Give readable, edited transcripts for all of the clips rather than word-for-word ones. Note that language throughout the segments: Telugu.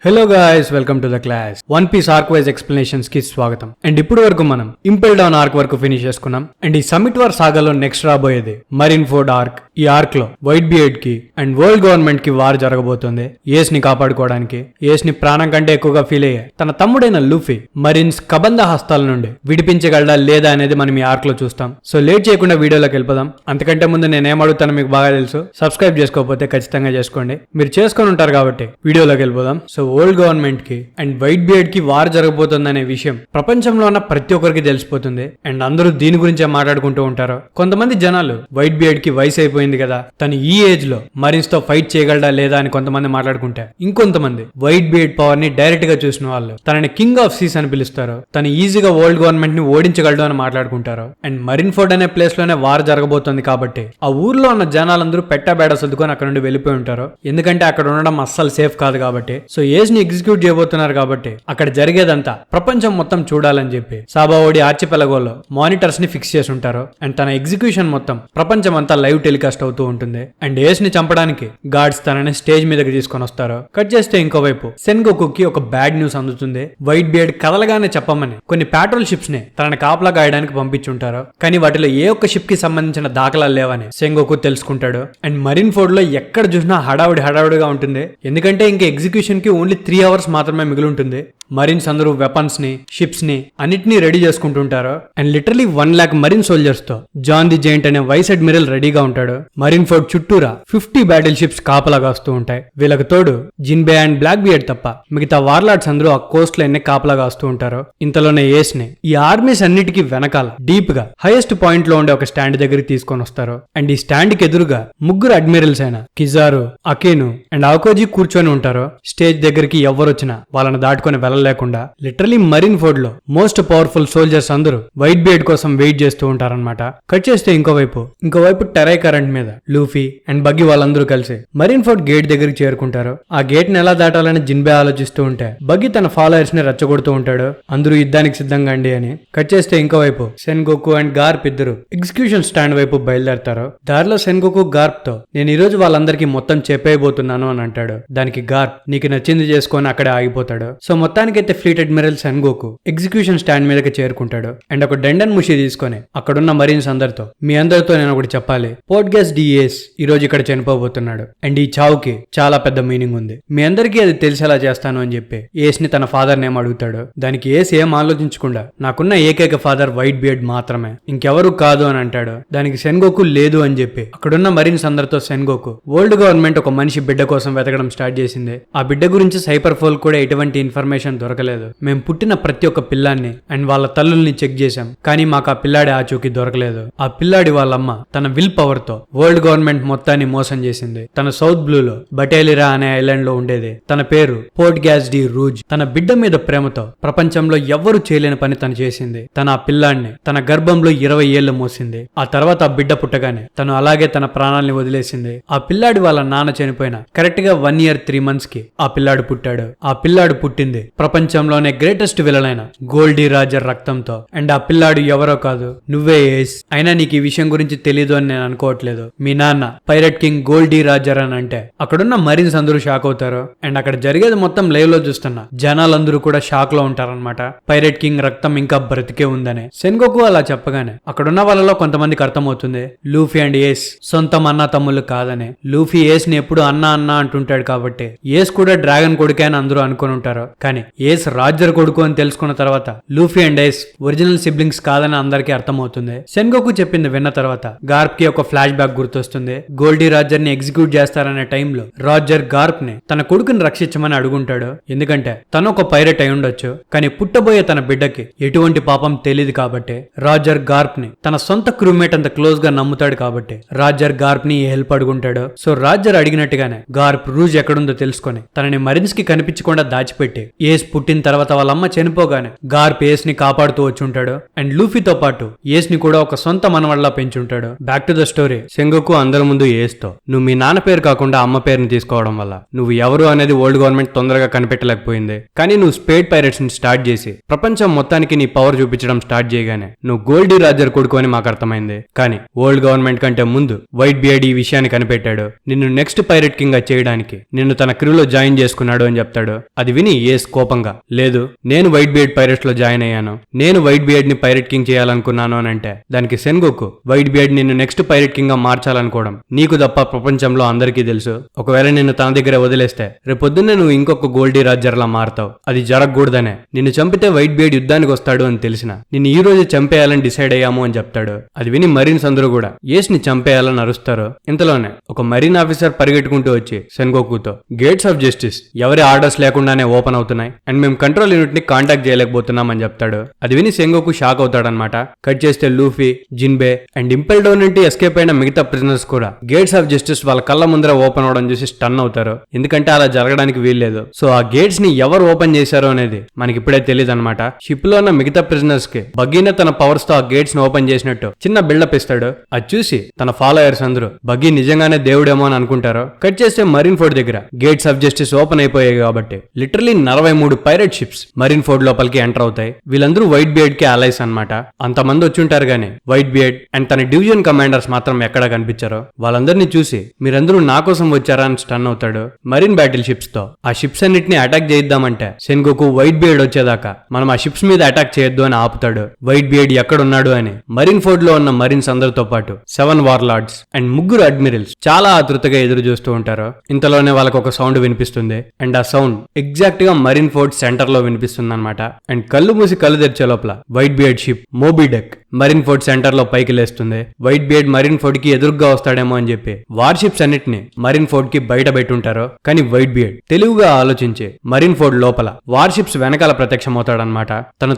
Hello guys, welcome to the class. One piece arc wise explanations కి స్వాగతం. అండ్ ఇప్పుడు వరకు మనం ఇంపెల్ డౌన్ ఆర్క్ వరకు ఫినిష్ చేసుకున్నాం. అండ్ ఈ సమిట్ వార్ సాగాలో నెక్స్ట్ రాబోయేది మరిన్ ఫోర్డ్ ఆర్క్. ఈ ఆర్క్ లో వైట్ బియర్డ్ కి అండ్ వరల్డ్ గవర్నమెంట్ కి వార్ జరగబోతుంది. ఏస్ ని కాపాడుకోవడానికి ఏస్ ని ప్రాణం కంటే ఎక్కువగా ఫీల్ అయ్యే తన తమ్ముడైన లూఫీ మరిన్స్ కబంధ హస్తాల నుండి విడిపించగలడా లేదా అనేది మనం ఈ ఆర్క్ లో చూస్తాం. సో లేట్ చేయకుండా వీడియోలోకి వెళ్ళిపోదాం. అంతకంటే ముందు నేనేం అడుగుతానో మీకు బాగా తెలుసు. సబ్స్క్రైబ్ చేసుకోకపోతే ఖచ్చితంగా చేసుకోండి. మీరు చేసుకొని ఉంటారు కాబట్టి వీడియోలోకి వెళ్ళిపోదాం. సో వరల్డ్ గవర్నమెంట్ కి అండ్ వైట్ బియర్డ్ కి వార్ జరగబోతుందనే విషయం ప్రపంచంలో ఉన్న ప్రతి ఒక్కరికి తెలిసిపోతుంది. అండ్ అందరూ దీని గురించే మాట్లాడుకుంటూ ఉంటారు. కొంతమంది జనాలు వైట్ బియర్డ్ కి వయసు అయిపోయింది కదా, తను ఈ ఏజ్ లో మరిన్స్ తో ఫైట్ చేయగలడా లేదా అని కొంతమంది మాట్లాడుకుంటే, ఇంకొంతమంది వైట్ బియర్డ్ పవర్ ని డైరెక్ట్ గా చూసిన వాళ్ళు తనని కింగ్ ఆఫ్ సీస్ అని పిలుస్తారు. తను ఈజీగా వరల్డ్ గవర్నమెంట్ ని ఓడించగలడు అని మాట్లాడుకుంటారు. అండ్ మరిన్ ఫోర్డ్ అనే ప్లేస్ లోనే వార్ జరగబోతోంది కాబట్టి ఆ ఊర్లో ఉన్న జనాలందరూ పెట్టబేడ సర్దుకొని అక్కడ నుండి వెళ్ళిపోయి ఉంటారు. ఎందుకంటే అక్కడ ఉండడం అస్సలు సేఫ్ కాదు కాబట్టి. సో ఏజ్ ని ఎగ్జిక్యూట్ చేయబోతున్నారు కాబట్టి అక్కడ జరిగేదంతా ప్రపంచం మొత్తం చూడాలని చెప్పి సాబావోడి ఆర్చిపెలగోలో మానిటర్స్ ని ఫిక్స్ చేసి ఉంటారు. అండ్ తన ఎగ్జిక్యూషన్ మొత్తం ప్రపంచం అంతా లైవ్ టెలికాస్ట్ అవుతూ ఉంటుంది. అండ్ ఏస్ ని చంపడానికి గార్డ్స్ తనని స్టేజ్ మీదకి తీసుకొని వస్తారు. కట్ చేస్తే ఇంకోవైపు సెన్గోకుకి ఒక బ్యాడ్ న్యూస్ అందుతుంది. వైట్ బియర్డ్ కదలగానే చెప్పమని కొన్ని పెట్రోల్ షిప్స్ ని తనని కాపలా గాయడానికి పంపించుంటారు. కానీ వాటిలో ఏ ఒక్క షిప్ కి సంబంధించిన దాఖలాలు లేవని సెన్గోకు తెలుసుకుంటాడు. అండ్ మరిన్ ఫోర్డ్ లో ఎక్కడ చూసినా హడావుడిగా ఉంటుంది. ఎందుకంటే ఇంకా ఎగ్జిక్యూషన్ కి ఓన్లీ 3 hours మాత్రమే మిగిలి ఉంటుంది. మరిన్స్ అందరూ వెపన్స్ ని షిప్స్ ని అన్నిటినీ రెడీ చేసుకుంటుంటారు. And literally 1 lakh marine soldiers తో జాన్ ది జైంట్ అనే వైస్ అడ్మిరల్ రెడీగా ఉంటాడు. మరిన్ ఫోర్డ్ చుట్టూరా 50 బ్యాటిల్ షిప్స్ కాపలాగా వస్తూ ఉంటాయి. వీళ్ళకి తోడు జిన్బే అండ్ బ్లాక్ బియర్డ్ తప్ప మిగతా వార్లార్డ్స్ అందరూ ఆ కోస్ట్ లైన్ ని కాపలాగా వస్తూ ఉంటారు. ఇంతలోనే ఏస్ ని ఈ ఆర్మీస్ అన్నిటికీ వెనకాల డీప్ గా హైయెస్ట్ పాయింట్ లో ఉండే ఒక స్టాండ్ దగ్గరికి తీసుకొని వస్తారు. అండ్ ఈ స్టాండ్ కి ఎదురుగా ముగ్గురు అడ్మిరల్స్ అయిన కిజారు, అకేను అండ్ ఆకోజీ కూర్చొని ఉంటారు. స్టేజ్ దగ్గరికి ఎవరు వచ్చినా వాళ్ళని దాటుకొని వెళ్ళలేకుండా లిటరలీ మరిన్ ఫోర్డ్ లో మోస్ట్ పవర్ఫుల్ సోల్జర్స్ అందరూ వైట్ బియర్డ్ కోసం వెయిట్ చేస్తూ ఉంటారన్నమాట. కట్ చేస్తే ఇంకోవైపు టెరై కరెంట్ మీద లూఫీ అండ్ బగ్గి వాళ్ళందరూ కలిసి మరిన్ ఫోర్డ్ గేట్ దగ్గరికి చేరుకుంటారు. ఆ గేట్ ని ఎలా దాటాలని జిన్బే ఆలోచిస్తూ ఉంటే బగ్గి తన ఫాలోయర్స్ ని రెచ్చగొడుతూ ఉంటాడు. అందరూ యుద్ధానికి సిద్ధంగా అండి అని. కట్ చేస్తే ఇంకోవైపు సెన్గోకు అండ్ గార్ప్ ఇద్దరు ఎగ్జిక్యూషన్ స్టాండ్ వైపు బయలుదేరతారు. దారిలో సెన్గోకు గార్ప్ తో నేను ఈ రోజు వాళ్ళందరికీ మొత్తం చెప్పేయబోతున్నాను అని అంటాడు. దానికి గార్ప్ నీకు నచ్చింది చేసుకొని అక్కడే ఆగిపోతాడు. సో మొత్తానికైతే ఫ్లీట్ అడ్మిరల్ సెన్గోకు ఎగ్జిక్యూషన్ స్టాండ్ మీదకి చేరుకుంటాడు. అండ్ ఒక డెండన్ ముషి తీసుకొని అక్కడున్న మరీన్స్ అందరితో మీ అందరితో నేను ఒకటి చెప్పాలి. పోర్ట్గస్ డి ఏస్ ఈ రోజు ఇక్కడ చనిపోబోతున్నాడు. అండ్ ఈ చావుకి చాలా పెద్ద మీనింగ్ ఉంది. మీ అందరికీ అది తెలిసేలా చేస్తాను అని చెప్పి ఏస్ ని తన ఫాదర్ నేమ్ అడుగుతాడు. దానికి ఏస్ ఏం ఆలోచించకుండా నాకున్న ఏకైక ఫాదర్ వైట్ బియర్డ్ మాత్రమే, ఇంకెవరు కాదు అని అంటాడు. దానికి సెన్గోకు లేదు అని చెప్పి అక్కడున్న మరీన్స్ అందరితో సెన్గోకు వరల్డ్ గవర్నమెంట్ ఒక మనిషి బిడ్డ కోసం వెతకడం స్టార్ట్ చేసింది. ఆ బిడ్డ గురించి సైపర్ ఫోల్ కూడా ఎటువంటి ఇన్ఫర్మేషన్ దొరకలేదు. మేము పుట్టిన ప్రతి ఒక్క పిల్లాన్ని అండ్ వాళ్ళ తల్లుల్ని చెక్ చేశాం, కానీ మాకు ఆ పిల్లాడి ఆచూకీ దొరకలేదు. ఆ పిల్లాడి వాళ్ళమ్మ తన విల్ పవర్ తో వరల్డ్ గవర్నమెంట్ మొత్తాన్ని మోసం చేసింది. తన సౌత్ బ్లూ లో బటేలిరా అనే ఐలాండ్ లో ఉండేది. తన పేరు పోర్ట్గస్ డి రూజ్. తన బిడ్డ మీద ప్రేమతో ప్రపంచంలో ఎవ్వరూ చేయలేని పని తను చేసింది. తన ఆ పిల్లాడిని తన గర్భంలో 20 ఏళ్లు మోసింది. ఆ తర్వాత ఆ బిడ్డ పుట్టగానే తను అలాగే తన ప్రాణాలని వదిలేసింది. ఆ పిల్లాడి వాళ్ళ నాన్న చనిపోయిన కరెక్ట్ గా 1 year 3 months కి ఆ పిల్లాడు పుట్టాడు. ఆ పిల్లాడు పుట్టింది ప్రపంచంలోనే గ్రేటెస్ట్ విలన్ అయిన గోల్డీ రాజర్ రక్తంతో. అండ్ ఆ పిల్లాడు ఎవరో కాదు, నువ్వే ఏస్. అయినా నీకు ఈ విషయం గురించి తెలీదు అని నేను అనుకోవట్లేదు. మీ నాన్న పైరట్ కింగ్ గోల్డీ రాజర్ అని అంటే అక్కడున్న మరీన్స్ అందరూ షాక్ అవుతారు. అండ్ అక్కడ జరిగేది మొత్తం లైవ్ లో చూస్తున్న జనాలందరూ కూడా షాక్ లో ఉంటారన్నమాట. పైరట్ కింగ్ రక్తం ఇంకా బ్రతికే ఉందని. సెన్గోకు అలా చెప్పగానే అక్కడున్న వాళ్ళలో కొంతమందికి అర్థమవుతుంది లూఫీ అండ్ ఏస్ సొంతం అన్న తమ్ముళ్ళు కాదని. లూఫీ ఏస్ ని ఎప్పుడు అన్న అంటుంటాడు కాబట్టి ఏస్ కూడా డ్రాగన్ కొడుకే అని అందరూ అనుకుని ఉంటారు. కానీ ఏస్ రాజర్ కొడుకు అని తెలుసుకున్న తర్వాత Luffy and Ace original siblings కాదని అందరికీ అర్థమవుతుంది. సెన్గోకు చెప్పింది విన్న తర్వాత గార్ప్ కి ఒక ఫ్లాష్ బ్యాక్ గుర్తొస్తుంది. గోల్డీ రాజర్ ని ఎగ్జిక్యూట్ చేస్తారనే టైంలో రాజర్ గార్ప్ ని తన కొడుకుని రక్షించమని అడుగుంటాడు. ఎందుకంటే తను ఒక పైరట్ అయి ఉండొచ్చు, కానీ పుట్టబోయే తన బిడ్డకి ఎటువంటి పాపం తెలియదు కాబట్టి రాజర్ గార్ప్ ని తన సొంత క్రూమేట్ అంత క్లోజ్ గా నమ్ముతాడు కాబట్టి రాజర్ గార్ప్ ని హెల్ప్ అడుగుంటాడు. సో రాజర్ అడిగినట్టుగానే గార్ప్ రూజ్ ఎక్కడుందో తెలుసుకొని తనని మరిన్స్ కి కనిపించకుండా దాచిపెట్టి ఏస్ పుట్టిన తర్వాత వాళ్ళ అమ్మ చనిపోగానే గార్ప్ ఏస్ ని కాపాడుతూ వచ్చుంటాడు. అండ్ లూఫీతో పాటు ఏస్ ని కూడా ఒక సొంత మనవళ్ళ పెంచుంటాడు. Back to the story. Sengoku అందరి ముందు ఏస్ తో, నువ్వు మీ నాన్న పేరు కాకుండా అమ్మ పేరుని తీసుకోవడం వల్ల నువ్వు ఎవరు అనేది వరల్డ్ గవర్నమెంట్ తొందరగా కనిపెట్టలేకపోయింది. కానీ నువ్వు స్పేడ్ పైరేట్స్ ని స్టార్ట్ చేసి ప్రపంచం మొత్తానికి నీ పవర్ చూపించడం స్టార్ట్ చేయగానే నువ్వు గోల్డీ రాజర్ కొడుకు అని మాకు అర్థమైంది. కానీ వరల్డ్ గవర్నమెంట్ కంటే ముందు వైట్ బియర్డ్ ఈ విషయాన్ని కనిపెట్టాడు. నిన్ను నెక్స్ట్ పైరెట్ కింగ్ గా చేయడానికి నిన్ను తన క్రూలో జాయిన్ చేసుకున్నాడు అని చెప్తాడు. అది విని ఏస్ కోపంగా, లేదు నేను వైట్ బియర్డ్ పైరెట్స్ లో జాయిన్ అయ్యాను, నేను వైట్ బియర్డ్ ని పైరెట్ కింగ్ చేయాలనుకున్నాను అని అంటే దానికి సెన్గోకు వైట్ బియర్డ్ నిన్ను నెక్స్ట్ పైరెట్ కింగ్ గా మార్చాలనుకోవడం నీకు తప్ప ప్రపంచంలో అందరికీ తెలుసు. ఒకవేళ నిన్ను తన దగ్గర వదిలేస్తే రేపొద్దున్నే నువ్వు ఇంకొక గోల్డీ రాజర్ లా మారుతావు. అది జరగకూడదనే. నిన్ను చంపితే వైట్ బియర్డ్ యుద్ధానికి వస్తాడు అని తెలిసిన నిన్ను ఈ రోజు చంపేయాలని డిసైడ్ అయ్యాము అని చెప్తాడు. అది విని మరీన్స్ అందరూ కూడా ఏస్ ని చంపేయాలని అరుస్తారు. ఇంతలోనే ఒక మరీన్ ఆఫీసర్ పరిగెట్టుకుంటూ వచ్చి సెన్గోకుతో, గేట్స్ ఆఫ్ జస్టిస్ ఎవరి ఆర్డర్స్ లేకుండానే ఓపెన్ అవుతున్నాయి అండ్ మేము కంట్రోల్ యూనిట్ ని కాంటాక్ట్ చేయలేకపోతున్నాం అని చెప్తాడు. అది విని సెంగోకు షాక్ అవుతాడనమాట. కట్ చేస్తే లూఫీ, జిన్బే అండ్ ఇంపెల్ డౌన్ నుండి ఎస్కేప్ అయిన మిగతా ప్రిజనర్స్ కూడా గేట్స్ ఆఫ్ జస్టిస్ వాళ్ళ కళ్ళ ముందర ఓపెన్ అవడం చూసి స్టన్ అవుతారు. ఎందుకంటే అలా జరగడానికి వీల్లేదు. సో ఆ గేట్స్ ని ఎవరు ఓపెన్ చేశారో అనేది మనకి ఇప్పుడే తెలియదు అనమాట. షిప్ లో ఉన్న మిగతా ప్రిజనర్స్ కి బగ్గీనే తన పవర్స్ తో ఆ గేట్స్ ని ఓపెన్ చేసినట్టు చిన్న బిల్డప్ ఇస్తాడు. అది చూసి తన ఫాలోయర్స్ అందరూ బగ్గీ నిజంగానే దేవుడేమో అని అనుకుంటారు. కట్ చేస్తే మరీన్ ఫోర్డ్ దగ్గర గేట్స్ ఆఫ్ జస్టిస్ ఓపెన్ అయిపోయాయి కాబట్టి literally 43 pirate ships marine Ford లోపలికి ఎంటర్ అవుతాయి. వీళ్ళందరూ వైట్ బియర్డ్ కి అలైస్ అనమాట. అంతమంది వచ్చుంటారు గానీ వైట్ బియర్డ్ అండ్ తన డివిజన్ కమాండర్స్ మాత్రం ఎక్కడా కనిపించారు. వాళ్ళందరినీ చూసి మీరందరూ నా కోసం వచ్చారా అని స్టన్ అవుతాడు. మరీన్ బ్యాటిల్ షిప్స్ తో ఆ షిప్స్ అన్నిటిని అటాక్ చేద్దామంటే సెన్గోకు వైట్ బియర్డ్ వచ్చేదాకా మనం ఆ షిప్స్ మీద అటాక్ చేయొద్దు అని ఆపుతాడు. వైట్ బియర్డ్ ఎక్కడున్నాడు అని మరీన్ ఫోర్డ్ లో ఉన్న మరీన్స్ అందరితో పాటు 7 వార్లార్డ్స్ అండ్ 3 అడ్మిరల్స్ చాలా ఆతృతగా ఎదురు చూస్తూ ఉంటారు. ఇంతలోనే వాళ్ళకు ఒక సౌండ్ వినిపిస్తుంది అండ్ ఆ సౌండ్ ఎగ్జాక్ట్ గా మరీన్ ఫోర్డ్ సెంటర్ లో వినిపిస్తుంది అనమాట. అండ్ కళ్ళు మూసి కళ్ళు తెరిచే లోపల white beard ship మోబీ deck marine Ford centre లో పైకి లేస్తుంది. వైట్ బియర్డ్ మరీన్ ఫోర్డ్ కి ఎదురుగా వస్తాడేమో అని చెప్పి వార్ షిప్స్ అన్నిటిని మరీన్ ఫోర్డ్ కి బయట పెట్టుంటారు. కానీ వైట్ బియర్డ్ తెలివిగా ఆలోచించి మరీన్ ఫోర్డ్ లోపల వార్ షిప్స్ వెనకాల ప్రత్యక్షమవుతాడనమాట.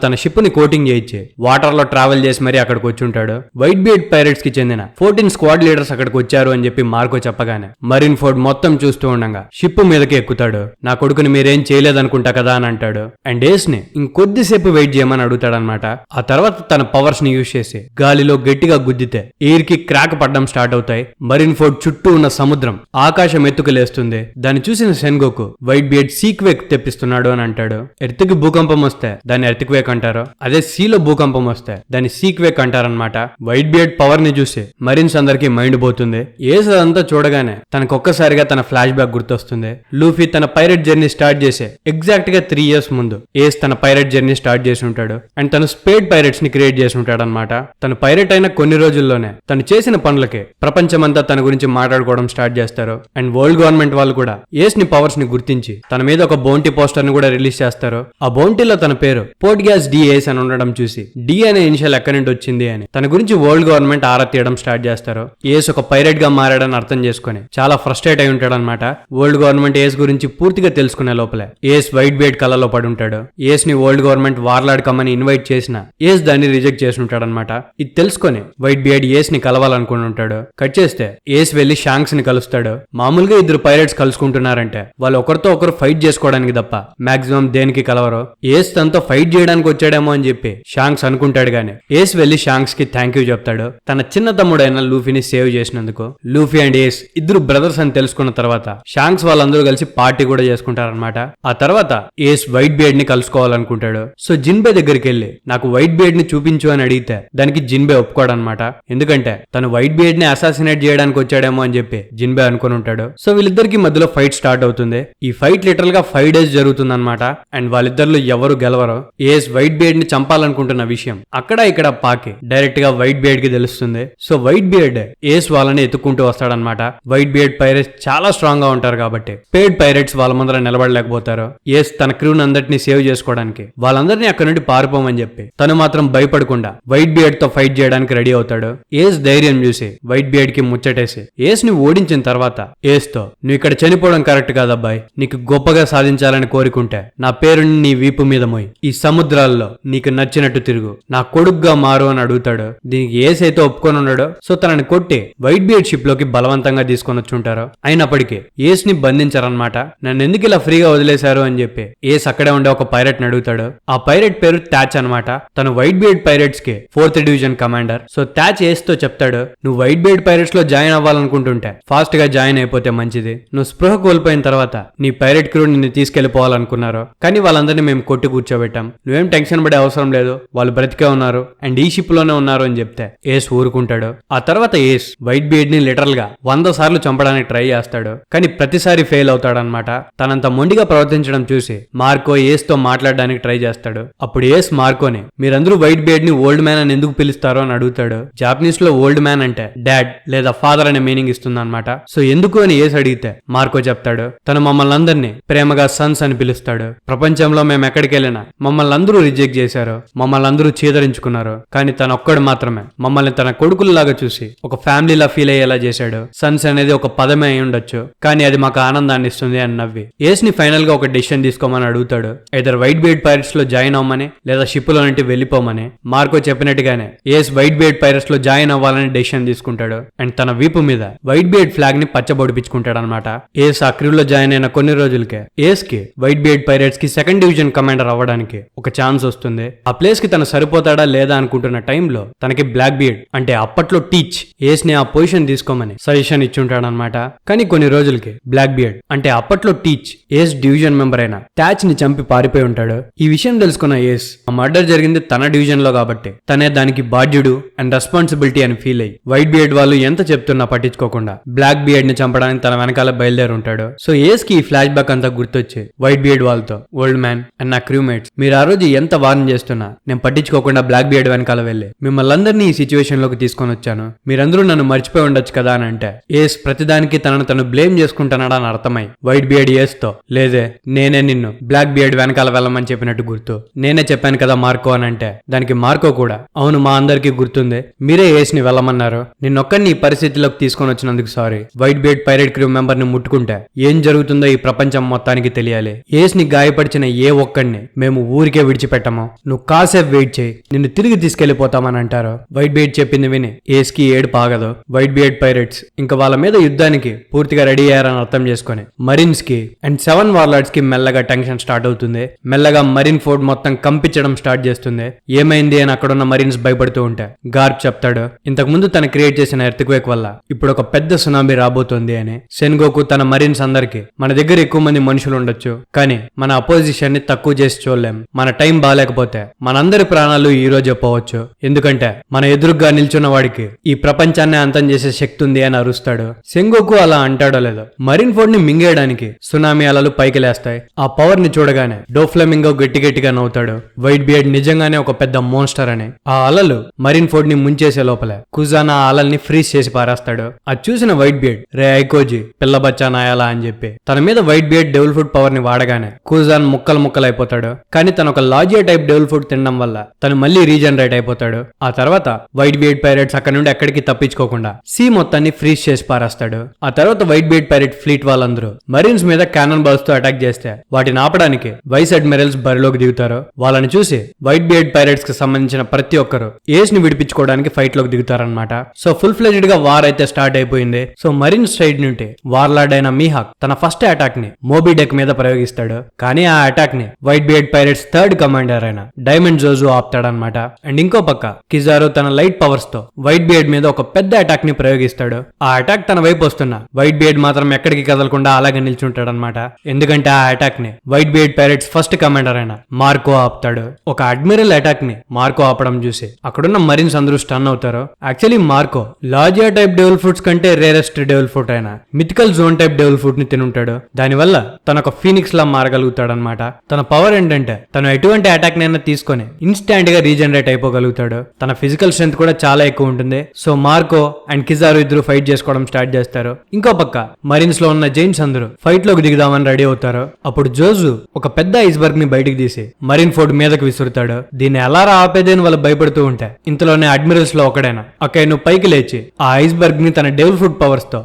తన షిప్ ని కోటింగ్ చేయించి వాటర్ లో ట్రావెల్ చేసి మరీ అక్కడికి వచ్చి ఉంటాడు. వైట్ బియర్డ్ పైరేట్స్ కి చెందిన 14 స్క్వాడ్ లీడర్స్ అక్కడికి వచ్చారు అని చెప్పి మార్కో చెప్పగానే మరీన్ ఫోర్డ్ మొత్తం చూస్తూ ఉండగా షిప్ మీదకి ఎక్కుతాడు. నా కొడుకుని మీరేం చేయలేదనుకుంటా కదా అని అంటాడు. అండ్ ఏస్ ని ఇంకొద్దిసేపు వెయిట్ చేయమని అడుగుతాడనమాట. ఆ తర్వాత తన పవర్స్ ని యూజ్ చేసి గాలిలో గట్టిగా గుద్దితే ఎయిర్ కి క్రాక్ పడడం స్టార్ట్ అవుతాయి. మరీన్ ఫోర్డ్ చుట్టూ ఉన్న సముద్రం ఆకాశం ఎత్తుకు లేస్తుంది. దాన్ని చూసిన సెన్గోకు వైట్ బియర్డ్ సీక్వేక్ తెప్పిస్తున్నాడు అని అంటాడు. ఎర్త్ కి భూకంపం వస్తే దాన్ని ఎర్త్క్వేక్ అంటారు. అదే సీలో భూకంపం వస్తే దాన్ని సీక్వేక్ అంటారనమాట. వైట్ బియర్డ్ పవర్ ని చూసి మరీన్స్ అందరికి మైండ్ పోతుంది. ఏస్ అదంతా చూడగానే తనకొక్కసారిగా తన ఫ్లాష్ బ్యాక్ గుర్తొస్తుంది. లూఫీ తన పైరెట్ జర్నీ స్టార్ట్ చేసే ఎగ్జాక్ట్ గా 3 years ముందు ఏస్ తన పైరెట్ జర్నీ స్టార్ట్ చేసి ఉంటాడు. అండ్ తను స్పేడ్ పైరెట్స్ ని క్రియేట్ చేసి ఉంటాడు అనమాట. తను పైరెట్ అయిన కొన్ని రోజుల్లోనే తను చేసిన పనులకి ప్రపంచమంతా తన గురించి మాట్లాడుకోవడం స్టార్ట్ చేస్తారు. అండ్ వరల్డ్ గవర్నమెంట్ వాళ్ళు కూడా ఏస్ ని పవర్స్ ని గుర్తించి తన మీద ఒక బౌంటీ పోస్టర్ ని కూడా రిలీజ్ చేస్తారు. ఆ బౌంటీలో తన పేరు పోర్ట్గ్యాస్ డి ఏస్ అని ఉండడం చూసి డి అనే ఇనిషియల్ ఎక్కడి నుండి వచ్చింది అని తన గురించి వరల్డ్ గవర్నమెంట్ ఆరా తీయడం స్టార్ట్ చేస్తారు. ఏస్ ఒక పైరెట్ గా మారాడని అర్థం చేసుకుని చాలా ఫ్రస్ట్రేట్ అయి ఉంటాడు అనమాట. వరల్డ్ గవర్నమెంట్ ఏస్ గురించి పూర్తిగా తెలుసుకునే లోపలే ఏస్ వైట్ బియర్డ్ కళ్ళలో పడి ఉంటాడు. ఏస్ ని వరల్డ్ గవర్నమెంట్ వార్లాడ్ కమ్మని ఇన్వైట్ చేసిన ఏస్ దాన్ని రిజెక్ట్ చేసి ఉంటాడు అనమాట. ఇది తెలుసుకొని వైట్ బియర్డ్ ఏస్ ని కలవాలనుకుని ఉంటాడు. కట్ చేస్తే ఏస్ వెళ్లి షాంక్స్ ని కలుస్తాడు. మామూలుగా ఇద్దరు పైరెట్స్ కలుసుకుంటున్నారంటే వాళ్ళు ఒకరితో ఒకరు ఫైట్ చేసుకోవడానికి తప్ప మాక్సిమం దేనికి కలవరు. ఏస్ తనతో ఫైట్ చేయడానికి వచ్చాడేమో అని చెప్పి షాంక్స్ అనుకుంటాడు గానీ ఏస్ వెళ్లి షాంక్స్ కి థ్యాంక్ యూ చెప్తాడు. తన చిన్న తమ్ముడైన లూఫీని సేవ్ చేసినందుకు. లూఫీ అండ్ ఏస్ ఇద్దరు బ్రదర్స్ అని తెలుసుకున్న తర్వాత షాంక్స్ వాళ్ళందరూ కలిసి పార్టీ కూడా చేసుకుంటారనమాట. ఆ తర్వాత ఏస్ వైట్ బియర్డ్ ని కలుసుకోవాలనుకుంటాడు. సో జిన్బే దగ్గరికి వెళ్లి నాకు వైట్ బియర్డ్ ని చూపించు అని అడిగితే దానికి జిన్బే ఒప్పుకోడనమాట. ఎందుకంటే తను వైట్ బియర్డ్ ని అసాసినేట్ చేయడానికి వచ్చాడేమో అని చెప్పి జిన్బే అనుకుని ఉంటాడు. సో వీళ్ళిద్దరికి మధ్యలో ఫైట్ స్టార్ట్ అవుతుంది. ఈ ఫైట్ లిటరల్ గా 5 days జరుగుతుంది అనమాట. అండ్ వాళ్ళిద్దరిలో ఎవరు గెలవరు. ఏస్ వైట్ బియర్డ్ ని చంపాలనుకుంటున్న విషయం అక్కడ ఇక్కడ పాకి డైరెక్ట్ గా వైట్ బియర్డ్ కి తెలుస్తుంది. సో వైట్ బియర్డ్ ఏస్ వాళ్ళని ఎత్తుకుంటూ వస్తాడనమాట. వైట్ బియర్డ్ పైరేట్స్ చాలా స్ట్రాంగ్ గా ఉంటారు కాబట్టి స్పేడ్ పైరేట్స్ వాళ్ళ ముందర నిలబడలేకపోతారు. ఏస్ తన క్రూన్ అందరినీ సేవ్ చేసుకోవడానికి వాళ్ళందరినీ అక్కడ నుండి పారిపోమని చెప్పి తను మాత్రం భయపడకుండా వైట్ బియర్డ్ తో ఫైట్ చేయడానికి రెడీ అవుతాడు. ఏస్ ధైర్యం చూసి వైట్ బియర్డ్ కి ముచ్చటేసి ఏస్ ని ఓడించిన తర్వాత ఏస్ తో, నువ్వు ఇక్కడ చనిపోవడం కరెక్ట్ కాదబ్బాయి, నీకు గొప్పగా సాధించాలని కోరుకుంటే నా పేరుని నీ వీపు మీద మోయి, ఈ సముద్రాల్లో నీకు నచ్చినట్టు తిరుగు, నా కొడుకుగా మారు అని అడుగుతాడు. దీనికి ఏస్ అయితే ఒప్పుకొని ఉన్నాడో, సో తనని కొట్టి వైట్ బియర్డ్ షిప్ లోకి బలవంతంగా తీసుకొని వచ్చుంటారు. అయినప్పటికీ ఏస్ ని బంధించారనమాట. నన్ను ఎందుకు ఇలా ఫ్రీగా వదిలేశారు అని చెప్పి ఏస్ అక్కడే ఉండే ఒక పైరెట్ ని అడుగుతాడు. ఆ పైరెట్ పేరు థాచ్ అనమాట. తను వైట్ బియర్డ్ పైరెట్స్ కి 4th డివిజన్ కమాండర్. సో థాచ్ ఏస్ తో చెప్తాడు, నువ్వు వైట్ బియర్డ్ పైరెట్స్ లో జాయిన్ అవ్వాలనుకుంటుంటే ఫాస్ట్ గా జాయిన్ అయిపోతే మంచిది. నువ్వు స్పృహ కోల్పోయిన తర్వాత నీ పైరెట్ క్రూ నిన్ను తీసుకెళ్లిపోవాలనుకున్నారు, కానీ వాళ్ళందరినీ మేము కొట్టి కూర్చోబెట్టాం. నువ్వేం టెన్షన్ పడే అవసరం లేదు, వాళ్ళు బ్రతికే ఉన్నారు అండ్ ఈ షిప్ లోనే ఉన్నారు అని చెప్తే ఏస్ ఊరుకుంటాడు. ఆ తర్వాత ఏస్ వైట్ బియర్డ్ ని లిటరల్ గా 100 సార్లు చంపడానికి ట్రై చేస్తాడు, కానీ ప్రతిసారి ఫెయిల్ అవుతాడనమాట. తనంత మొండిగా ప్రవర్తించడం చూసి మార్కో ఏస్ తో మాట్లాడడానికి ట్రై చేస్తాడు. అప్పుడు ఏస్ మార్కోని, మీరందరూ వైట్ బియర్డ్ ని ఓల్డ్ మ్యాన్ అని ఎందుకు పిలుస్తారో అని అడుగుతాడు. జాపనీస్ లో ఓల్డ్ మ్యాన్ అంటే డాడ్ లేదా ఫాదర్ అనే మీనింగ్ ఇస్తుంది అనమాట. సో ఎందుకు అని ఏస్ అడిగితే మార్కో చెప్తాడు, తను మమ్మల్ని అందరినీ ప్రేమగా సన్స్ అని పిలుస్తాడు. ప్రపంచంలో మేము ఎక్కడికి వెళ్ళినా మమ్మల్ని అందరూ రిజెక్ట్ చేశారు, మమ్మల్ని అందరూ చీదరించుకున్నారు, కానీ తన ఒక్కడు మాత్రమే మమ్మల్ని తన కొడుకుల్లాగా చూసి ఒక ఫ్యామిలీలా ఫీల్ అయ్యేలా చేశాడు. సన్స్ అనేది ఒక పదమే అయి ఉండొచ్చు, కానీ అది మాకు ఆనందాన్ని ఇస్తుంది అని నవ్వి ఏస్ ని ఫైనల్ గా ఒక డెసిషన్ తీసుకోమని అడుగుతాడు. ఐదర్ వైట్ బియర్డ్ పైరట్స్ లో జాయిన్ అవ్వమని లేదా షిప్ లో నుండి వెళ్లిపోమని. మార్కో చెప్పినట్టుగానే ఏస్ వైట్ బియర్డ్ పైరట్స్ లో జాయిన్ అవ్వాలని డెసిషన్ తీసుకుంటాడు అండ్ తన వీపు మీద వైట్ బియర్డ్ ఫ్లాగ్ ని పచ్చబొడిపించుకుంటాడు అనమాట. ఏస్ ఆ క్రూ లో జాయిన్ అయిన కొన్ని రోజులకే ఏస్ కి వైట్ బియర్డ్ పైరట్స్ కి 2nd డివిజన్ కమాండర్ అవ్వడానికి ఒక ఛాన్స్ వస్తుంది. ఆ ప్లేస్ కి తను సరిపోతాడా లేదా అనుకుంటున్న టైంలో తనకి బ్లాక్ బియర్డ్ అంటే అప్పట్లో టీచ్ ఏస్ ని ఆ పొజిషన్ తీసుకోమని సజెషన్ ఇచ్చుంటాడనమాట. కానీ కొన్ని రోజులకి బ్లాక్ బియర్డ్ అంటే అప్పట్లో టీచ్ ఏస్ డివిజన్ మెంబర్ అయిన థాచ్ ని చంపి పారిపోయి ఉంటాడు. ఈ విషయం తెలుసుకున్న ఏస్ ఆ మర్డర్ జరిగింది తన డివిజన్ లో కాబట్టి తనే దానికి బాధ్యుడు అండ్ రెస్పాన్సిబిలిటీ అని ఫీల్ అయ్యి వైట్ బియర్డ్ వాళ్ళు ఎంత చెప్తున్నా పట్టించుకోకుండా బ్లాక్ బియర్డ్ ని చంపడానికి తన వెనకాల బయలుదేరి ఉంటాడు. సో ఏస్ కి ఈ ఫ్లాష్ బ్యాక్ అంతా గుర్తొచ్చి వైట్ బియర్డ్ వాళ్ళతో, ఓల్డ్ మ్యాన్ అండ్ నా క్రూమేట్స్, మీరు ఆ రోజు ఎంత వార్న్ చేస్తున్నా నేను పట్టించుకోకుండా బ్లాక్ బియర్డ్ వెనకాల వెళ్ళి మిమ్మల్ని అందరినీ ఈ సిచ్యువేషన్ లోకి తీసుకొని వచ్చాను, మీరందరూ నన్ను మర్చిపోయి ఉండొచ్చు కదా అని అంటే ఏస్ ప్రతిదానికి తను బ్లేమ్ చేసుకుంటున్నాడా అని అర్థమై వైట్ బియర్డ్ ఏస్ తో, లేదే నేనే నిన్ను బ్లాక్ బియర్డ్ వెనకాల వెళ్ళమని చెప్పినట్టు గుర్తు, నేనే చెప్పాను కదా మార్కో అని అంటే దానికి మార్కో కూడా, అవును మా అందరికీ గుర్తుంది, మీరే ఏస్ ని వెళ్ళమన్నారు, నిన్నొక్కడిని ఈ పరిస్థితిలోకి తీసుకొని వచ్చినందుకు sorry, white beard pirate crew member ని ముట్టుకుంటే ఏం జరుగుతుందో ఈ ప్రపంచం మొత్తానికి తెలియాలి, ఏస్ ని గాయపరిచిన ఏ ఒక్కడిని మేము ఊరికే విడిచిపెట్టము, నువ్వు కాసేపు వెయిట్ చేయి నిన్ను తిరిగి తీసుకెళ్లిపోతామని అంటారు. వైట్ బియర్డ్ చెప్పింది విని ఏస్ కి ఏడు పాగదు. వైట్ బియర్డ్ పైరేట్స్ ఇంకా వాళ్ళ మీద యుద్ధానికి పూర్తిగా రెడీ అయ్యారని అర్థం చేసుకుని మరీన్స్ కి అండ్ 7 వార్లార్డ్స్ కి మెల్లగా టెన్షన్ స్టార్ట్ అవుతుంది. మెల్లగా మరీన్ ఫోర్ట్ మొత్తం కంపించడం స్టార్ట్ చేస్తుంది. ఏమైంది అని అక్కడున్న మరీన్స్ భయపడుతూ ఉంటే గార్ప్ చెప్తాడు, ఇంతకు ముందు తను క్రియేట్ చేసిన ఎర్త్క్వేక్ వల్ల ఇప్పుడు ఒక పెద్ద సునామీ రాబోతోంది అని. సెన్గోకు తన మరీన్స్ అందరికి, మన దగ్గర ఎక్కువ మంది మనుషులు ఉండొచ్చు కానీ మన అపోజిషన్ ని తక్కువ చేసి చూడలేం, మన టైం బాగాలేకపోతే మనందరి ప్రాణాలు ఈ రోజు పోవచ్చు, ఎందుకంటే మన ఎదురుగా నిల్చున్న వాడికి ఈ ప్రపంచాన్ని అంతం చేసే శక్తి ఉంది అని అరుస్తాడు. సెంగోకు అలా అంటాడో లేదో మరీన్ ఫోర్ట్ ని మింగేయడానికి సునామీ అలలు పైకి లేస్తాయి. ఆ పవర్ ని చూడగానే డోఫ్లమింగో గట్టిగా నవ్వుతాడు. వైట్ బియర్డ్ నిజంగానే ఒక పెద్ద మోన్స్టర్ అని. ఆ అలలు మరీన్ ఫోర్ట్ ని ముంచేసే లోపలే కుజాన్ ఆ అలల్ని ఫ్రీజ్ చేసి పారేస్తాడు. అది చూసిన వైట్ బియర్డ్, రే ఐకోజీ పిల్ల బచ్చా నాయాలా అని చెప్పి తన మీద white beard devil food power ని వాడగానే కుజాన్ ముక్కలైపోతాడు. కానీ తను ఒక లాజియా టైప్ డెవిల్ ఫుడ్ తినడం వల్ల తను మళ్ళీ రీజనరేట్ అయిపోతాడు. ఆ తర్వాత వైట్ బియర్డ్ పైరేట్స్ అక్కడ నుండి ఎక్కడికి తప్పించుకోకుండా సీ మొత్తాన్ని ఫ్రీజ్ చేసి పారేస్తాడు. ఆ తర్వాత వైట్ బియర్డ్ పైరేట్ ఫ్లీట్ వాళ్ళందరూ మరీన్స్ మీద క్యానన్ బాల్స్ తో అటాక్ చేస్తే వాటిని ఆపడానికి వైస్ అడ్మిరల్స్ బరిలోకి దిగుతారు. వాళ్ళని చూసి వైట్ బియర్డ్ పైరేట్స్ కి సంబంధించిన ప్రతి ఒక్కరు ఏస్ ని విడిపించుకోవడానికి ఫైట్ లోకి దిగుతారనమాట. సో ఫుల్ ఫ్లెజ్డ్ గా వార్ అయితే స్టార్ట్ అయిపోయింది. సో మరీన్స్ సైడ్ నుండి వార్లార్డ్ అయిన మీహాక్ తన ఫస్ట్ అటాక్ ని మోబీ డెక్ మీద ప్రయోగిస్తాడు. కానీ ఆ అటాక్ ని white beard pirates 3rd commander అయిన డైమండ్ జోజు ఆపుతాడనమాట. అండ్ ఇంకో పక్క కిజారో తన లైట్ పవర్స్ తో వైట్ బియర్డ్ మీద ఒక పెద్ద అటాక్ ని ప్రయోగిస్తాడు. ఆ అటాక్ తన వైపు వస్తున్న వైట్ బియర్డ్ మాత్రం ఎక్కడికి కదలకుండా అలాగే నిల్చుంటాడనమాట. ఎందుకంటే ఆ అటాక్ ని white beard pirates first commander అయిన మార్కో ఆపుతాడు. ఒక అడ్మిరల్ అటాక్ ని మార్కో ఆపడం చూసి అక్కడున్న మరీన్స్ అందరూ స్టన్ అవుతారు. Actually Marco logia type devil fruits కంటే రేరెస్ట్ డెవిల్ ఫ్రూట్ అయిన mythical zoan type devil fruit ని తినుంటాడు. దానివల్ల తన ఒక ఫీనిక్స్ లా మారగలుగుతాడు అనమాట. తన పవర్ ఏంటంటే తను ఎటువంటి అటాక్ నైనా తీసుకొని ఇన్స్టాంట్ గా రీజనరేట్ అయిపోగలుగుతాడు. తన ఫిజికల్ స్ట్రెంత్ కూడా చాలా ఎక్కువ ఉంటుంది. సో మార్కో అండ్ కిజారు ఇద్దరు ఫైట్ చేసుకోవడం స్టార్ట్ చేస్తారు. ఇంకో పక్క మరీన్స్ లో ఉన్న జైన్స్ అందరూ ఫైట్ లోకి దిగుదామని రెడీ అవుతారు. అప్పుడు జోజు ఒక పెద్ద ఐస్బర్గ్ ని బయటికి తీసి మరీన్ ఫోర్ట్ మీదకి విసురుతాడు. దీన్ని ఎలా ఆపేదేని వాళ్ళు భయపడుతూ ఉంటాయి. ఇంతలోనే అడ్మిరల్స్ లో ఒకడైనా అకైను పైకి లేచి ఆ ఐస్బర్గ్ ని తన డెవిల్ ఫుడ్ పవర్స్ తో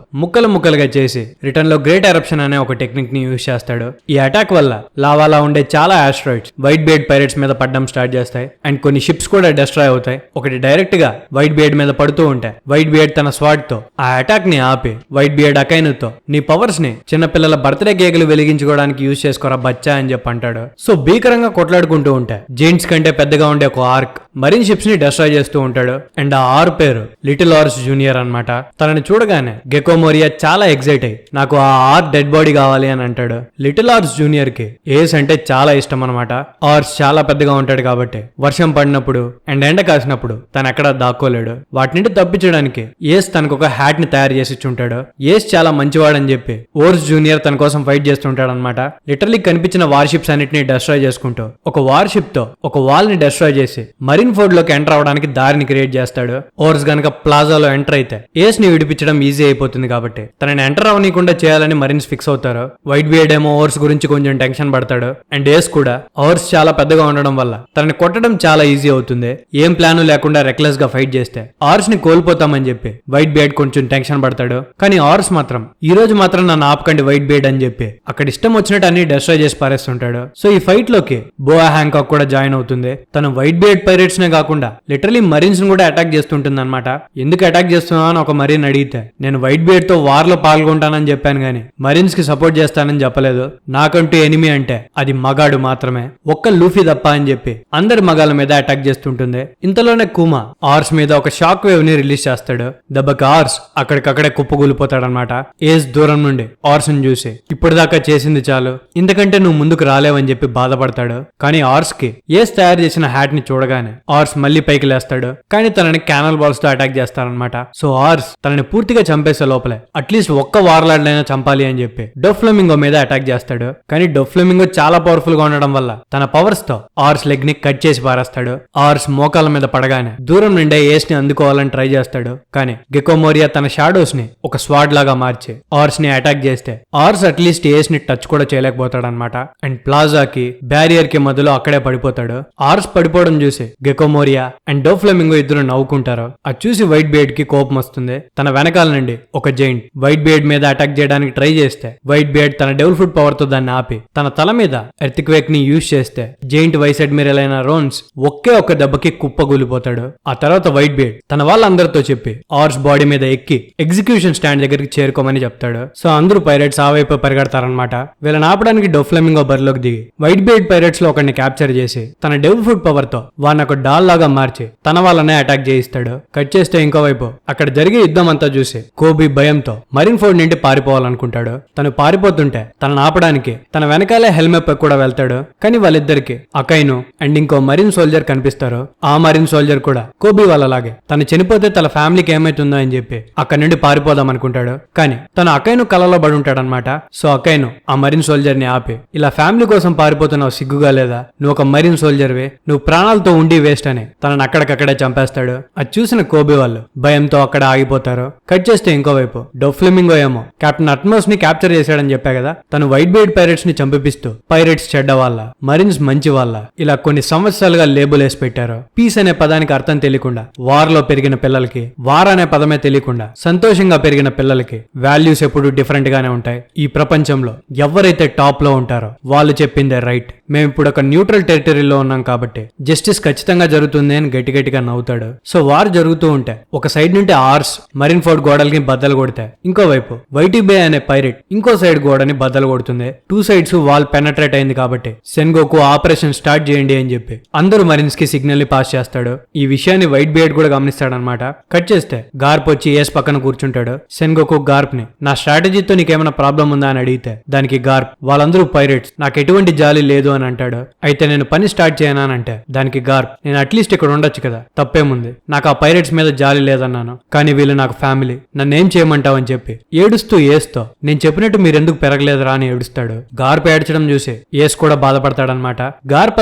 ముక్కలుగా చేసి రిటర్న్ లో గ్రేట్ ఎరప్షన్ అనే ఒక టెక్నిక్ ని యూజ్ చేస్తాడు. ఈ అటాక్ వల్ల లావాలా ఉండే చాలా ఆస్ట్రాయిడ్స్ వైట్ బియర్డ్ పైరేట్స్ మీద పడడం స్టార్ట్ చేస్తాయి అండ్ కొన్ని షిప్స్ కూడా డిస్ట్రాయ్ అవుతాయి. ఒకటి డైరెక్ట్ గా వైట్ బియర్డ్ మీద పడుతూ ఉంటాయి. వైట్ బియర్డ్ తన స్వాడ్ తో ఆ అటాక్ ని ఆపి వైట్ బియర్డ్ అకైను తో నీ పవర్స్ ని చిన్నపిల్లల బర్త్డే కేకులు వెలిగించుకోవడానికి యూజ్ చేసుకోరా బచ్చా అని చెప్పి అంటాడు. సో భీకరంగా కొట్లాడుకుంటూ ఉంటాయి. జెయింట్స్ కంటే పెద్దగా ఉండే ఒక ఆర్క్ మరిన్ షిప్స్ ని డిస్ట్రాయ్ చేస్తూ ఉంటాడు. అండ్ ఆ ఆర్ పేరు లిటిల్ ఆర్స్ జూనియర్ అన్నమాట. తనని చూడగానే గెకోమోరియా చాలా ఎక్సైట్ అయ్యి నాకు ఆ ఆర్ డెడ్ బాడీ కావాలి అని అంటాడు. లిటిల్ ఆర్స్ జూనియర్ కి ఏస్ అంటే చాలా ఇష్టం అనమాట. ఆర్స్ చాలా పెద్దగా ఉంటాడు కాబట్టి వర్షం పడినప్పుడు అండ్ ఎండ కాసినప్పుడు తను ఎక్కడ దాక్కోలేడు. వాటి నుండి తప్పించడానికి ఏస్ తనకు ఒక హ్యాట్ ని తయారు చేసి ఇచ్చుంటాడు. ఏస్ చాలా మంచివాడని చెప్పి ఓర్స్ జూనియర్ తన కోసం ఫైట్ చేస్తుంటాడు అనమాట. లిటరలీ కనిపించిన వార్షిప్స్ అన్నిటిని డిస్ట్రాయ్ చేసుకుంటూ ఒక వార్షిప్ తో ఒక వాల్ ని డిస్ట్రాయ్ చేసి మరిన్ ఫోర్డ్ లోకి ఎంటర్ అవడానికి దారిని క్రియేట్ చేస్తాడు. ఓర్స్ గనక ప్లాజాలో ఎంటర్ అయితే ఏస్ ని విడిపించడం ఈజీ అయిపోతుంది కాబట్టి తనని ఎంటర్ అవనీయకుండా చేయాలని మరిన్స్ ఫిక్స్ అవుతారు. వైట్ బియర్డ్ ఏమో ఓర్స్ గురించి కొంచెం టెన్షన్ పడతాడు. అండ్ ఏస్ కూడా ఓర్స్ చాలా పెద్దగా ఉండడం వల్ల తనని కొట్టడం చాలా ఈజీ అవుతుంది. ఏం ప్లాన్ లేకుండా రెక్లెస్ గా ఫైట్ చేస్తే ఆర్స్ ని కోల్పోతామని చెప్పి వైట్ బియర్డ్ కొంచెం టెన్షన్ పడతాడు. కానీ ఆర్స్ మాత్రం ఈ రోజు మాత్రం నన్ను ఆపకండి వైట్ బియర్డ్ అని చెప్పి అక్కడ ఇష్టం వచ్చినట్టు అన్ని డిస్ట్రాయ్ చేసి పారేస్తుంటాడు. సో ఈ ఫైట్ లోకి బోయా హ్యాంకాక్ కూడా జాయిన్ అవుతుంది. తను వైట్ బియర్డ్ పైరేట్స్ నే కాకుండా లిటరలీ మరీన్స్ ని కూడా అటాక్ చేస్తుంటుంది అనమాట. ఎందుకు అటాక్ చేస్తున్నావు అని ఒక మరీన్ అడిగితే నేను వైట్ బియర్డ్ తో వార్ లో పాల్గొంటానని చెప్పాను గానీ మరీన్స్ కి సపోర్ట్ చేస్తానని చెప్పలేదు. నాకంటూ ఎనిమి అంటే అది మగాడు మాత్రమే, ఒక్క లూఫీ తప్ప అని చెప్పి అందరి మగాల మీద అటాక్ చేస్తుంటుంది. ఇంతలోనే కుమా ఆర్స్ మీద ఒక షాక్ వేవ్ ని రిలీజ్ చేస్తాడు. దెబ్బకి ఆర్స్ అక్కడికక్కడే కుప్పగూలిపోతాడనమాట. ఏస్ దూరం నుండి ఆర్స్ ని చూసి ఇప్పుడు దాకా చేసింది చాలు, ఇంతకంటే నువ్వు ముందుకు రాలేవని చెప్పి బాధపడతాడు. కానీ ఆర్స్ కి ఏస్ తయారు చేసిన హ్యాట్ ని చూడగానే ఆర్స్ మళ్ళీ పైకి లేస్తాడు. కానీ తనని క్యానల్ బాల్స్ తో అటాక్ చేస్తారనమాట. సో ఆర్స్ తనని పూర్తిగా చంపేసే లోపలే అట్లీస్ట్ ఒక్క వార్లాడ్లైనా చంపాలి అని చెప్పి డొఫ్లమింగో మీద అటాక్ చేస్తాడు. కానీ డొఫ్లమింగో చాలా పవర్ఫుల్ గా ఉండడం వల్ల తన పవర్స్ తో ఆర్స్ లెగ్ ని కట్ చేసి పారేస్తాడు. ఆర్స్ మోకాల మీద పడగానే దూరం నుండే ఏస్ ని అందుకోవాలని ట్రై చేస్తాడు. కానీ గెకోమోరియా తన షాడోస్ ని ఒక స్వాడ్ లాగా మార్చి ఆర్స్ ని అటాక్ చేస్తే ఆర్స్ అట్లీస్ట్ ఏస్ ని టచ్ కూడా చేయలేకపోతాడు అనమాట. అండ్ ప్లాజాకి బ్యారియర్ కి మధ్యలో అక్కడే పడిపోతాడు. ఆర్స్ పడిపోవడం చూసి గెకోమోరియా అండ్ డోఫ్లమింగో ఇద్దరు నవ్వుకుంటారు. అది చూసి వైట్ బియర్డ్ కి కోపం వస్తుంది. తన వెనకాల నుండి ఒక జైంట్ వైట్ బియర్డ్ మీద అటాక్ చేయడానికి ట్రై చేస్తే వైట్ బియర్డ్ తన డెవిల్ ఫుడ్ పవర్ తో దాన్ని ఆపి తన తల మీద ఎర్త్క్వేక్ ని యూజ్ చేస్తే జైంట్ వైస్ అడ్మిరల్ అయిన రోన్స్ ఒకే ఒక్క దెబ్బకి కుప్పగూలిపోతాడు. ఆ తర్వాత వైట్ బియర్డ్ తన వాళ్ళందరితో చెప్పి ఆర్స్ బాడీ మీద ఎక్కి ఎగ్జిక్యూషన్ స్టాండ్ దగ్గరికి చేరుకోమని చెప్తాడు. సో అందరూ పైరేట్స్ ఆ వైపు పరిగెడతారనమాట. వీళ్ళని ఆపడానికి డొఫ్లమింగో బరిలోకి దిగి వైట్ బియర్డ్ పైరేట్స్ లో ఒకరిని క్యాప్చర్ చేసి తన డెవిల్ ఫుడ్ పవర్ తో వాడిని ఒక డాల్ లాగా మార్చి తన వాళ్ళనే అటాక్ చేయిస్తాడు. కట్ చేస్తే ఇంకోవైపు అక్కడ జరిగే యుద్ధం అంతా చూసి కోబీ భయంతో మరిన్ ఫోర్డ్ నుండి పారిపోవాలనుకుంటాడు. తను పారిపోతుంటే తనను ఆపడానికి తన వెనకాలే హెల్మెట్ కూడా వెళ్తాడు. కానీ వాళ్ళిద్దరికి అకైను అండ్ ఇంకో మరిన్ సోల్జర్ కనిపిస్తారు. ఆ మరిన్ సోల్జర్ కూడా కోబీ వాళ్ళలాగే తను చనిపోతే తన ఫ్యామిలీకి ఏమైతుందో అని చెప్పి అక్కడి నుండి పారిపోదాం అనుకుంటాడు. కానీ తను అకైను కలలో పడి ఉంటాడనమాట. సో అకైను ఆ మరిన్ సోల్జర్ ని ఆపి ఇలా ఫ్యామిలీ కోసం పారిపోతున్నావు సిగ్గుగా లేదా, నువ్వు ఒక మరిన్ సోల్జర్వే, నువ్వు ప్రాణాలతో ఉండి వేస్ట్ అని తనని అక్కడికక్కడే చంపేస్తాడు. అది చూసిన కోబీ వాళ్ళు భయంతో అక్కడ ఆగిపోతారు. కట్ చేస్తే ఇంకోవైపు డొఫ్లమింగో ఏమో కెప్టెన్ అట్మోస్ ని క్యాప్చర్ చేశాడని చెప్పా కదా, తను వైట్ బియర్డ్ పైరేట్స్ ని చంపిపిస్తూ పైరేట్స్ చెడ్డ వాళ్ళ, మరిన్స్ మంచి వాళ్ళ ఇలా కొన్ని సంవత్సరాలుగా లేబుల్ వేసి పెట్టారు. పీస్ అనే పదానికి అర్థం తెలియకుండా, వార్ లో పెరిగిన పిల్లలకి వార్ అనే పదమే తెలియకుండా సంతోషంగా పెరిగిన పిల్లలకి వాల్యూస్ ఎప్పుడు డిఫరెంట్ గానే ఉంటాయి. ఈ ప్రపంచంలో ఎవరైతే టాప్ లో ఉంటారో వాళ్ళు చెప్పిందే రైట్. మేము ఇప్పుడు ఒక న్యూట్రల్ టెరిటరీలో ఉన్నాం కాబట్టి జస్టిస్ ఖచ్చితంగా జరుగుతుంది అని గట్టిగా నవ్వుతాడు. సో వార్ జరుగుతూ ఉంటే ఒక సైడ్ నుండి ఆర్స్ మరిన్ ఫోర్డ్ గోడలకి బద్దలు కొడితే ఇంకోవైపు వైటీ బే అనే పైరెట్ ఇంకో సైడ్ గోడని బద్దలు కొడుతుంది. టూ సైడ్స్ వాల్ పెనట్రేట్ అయింది కాబట్టి సెన్గోకు ఆపరేషన్ స్టార్ట్ చేయండి అని చెప్పి అందరూ మరిన్స్ కి సిగ్నల్ ని పాస్ చేస్తాడు. ఈ విషయాన్ని వైట్ బియర్డ్ కూడా గమనిస్తాడనమాట. కట్ చేస్తే గార్ప్ వచ్చి ఏస్ పక్కన కూర్చుంటాడు. సెన్గోకు గార్ప్ ని నా స్ట్రాటజీతో నీకేమైనా ప్రాబ్లం ఉందా అని అడిగితే దానికి గార్ప్ వాళ్ళందరూ పైరేట్స్, నాకు ఎటువంటి జాలి లేదు అని అంటాడు. అయితే నేను పని స్టార్ట్ చేయనా అని అంటే దానికి గార్ప్ నేను అట్లీస్ట్ ఇక్కడ ఉండొచ్చు కదా, తప్పేముంది, నాకు ఆ పైరేట్స్ మీద జాలి లేదన్నాను, కానీ వీళ్ళు నాకు ఫ్యామిలీ, నన్ను ఏం చేయమంటావు అని చెప్పి ఏడుస్తూ ఏస్తో నేను చెప్పినట్టు మీరెందుకు పెరగలేదురా అని ఏడుస్తాడు. గార్ప్ ఏడ్చడం చూసి ఏస్ కూడా బాధపడతాడనమాట. గార్ప్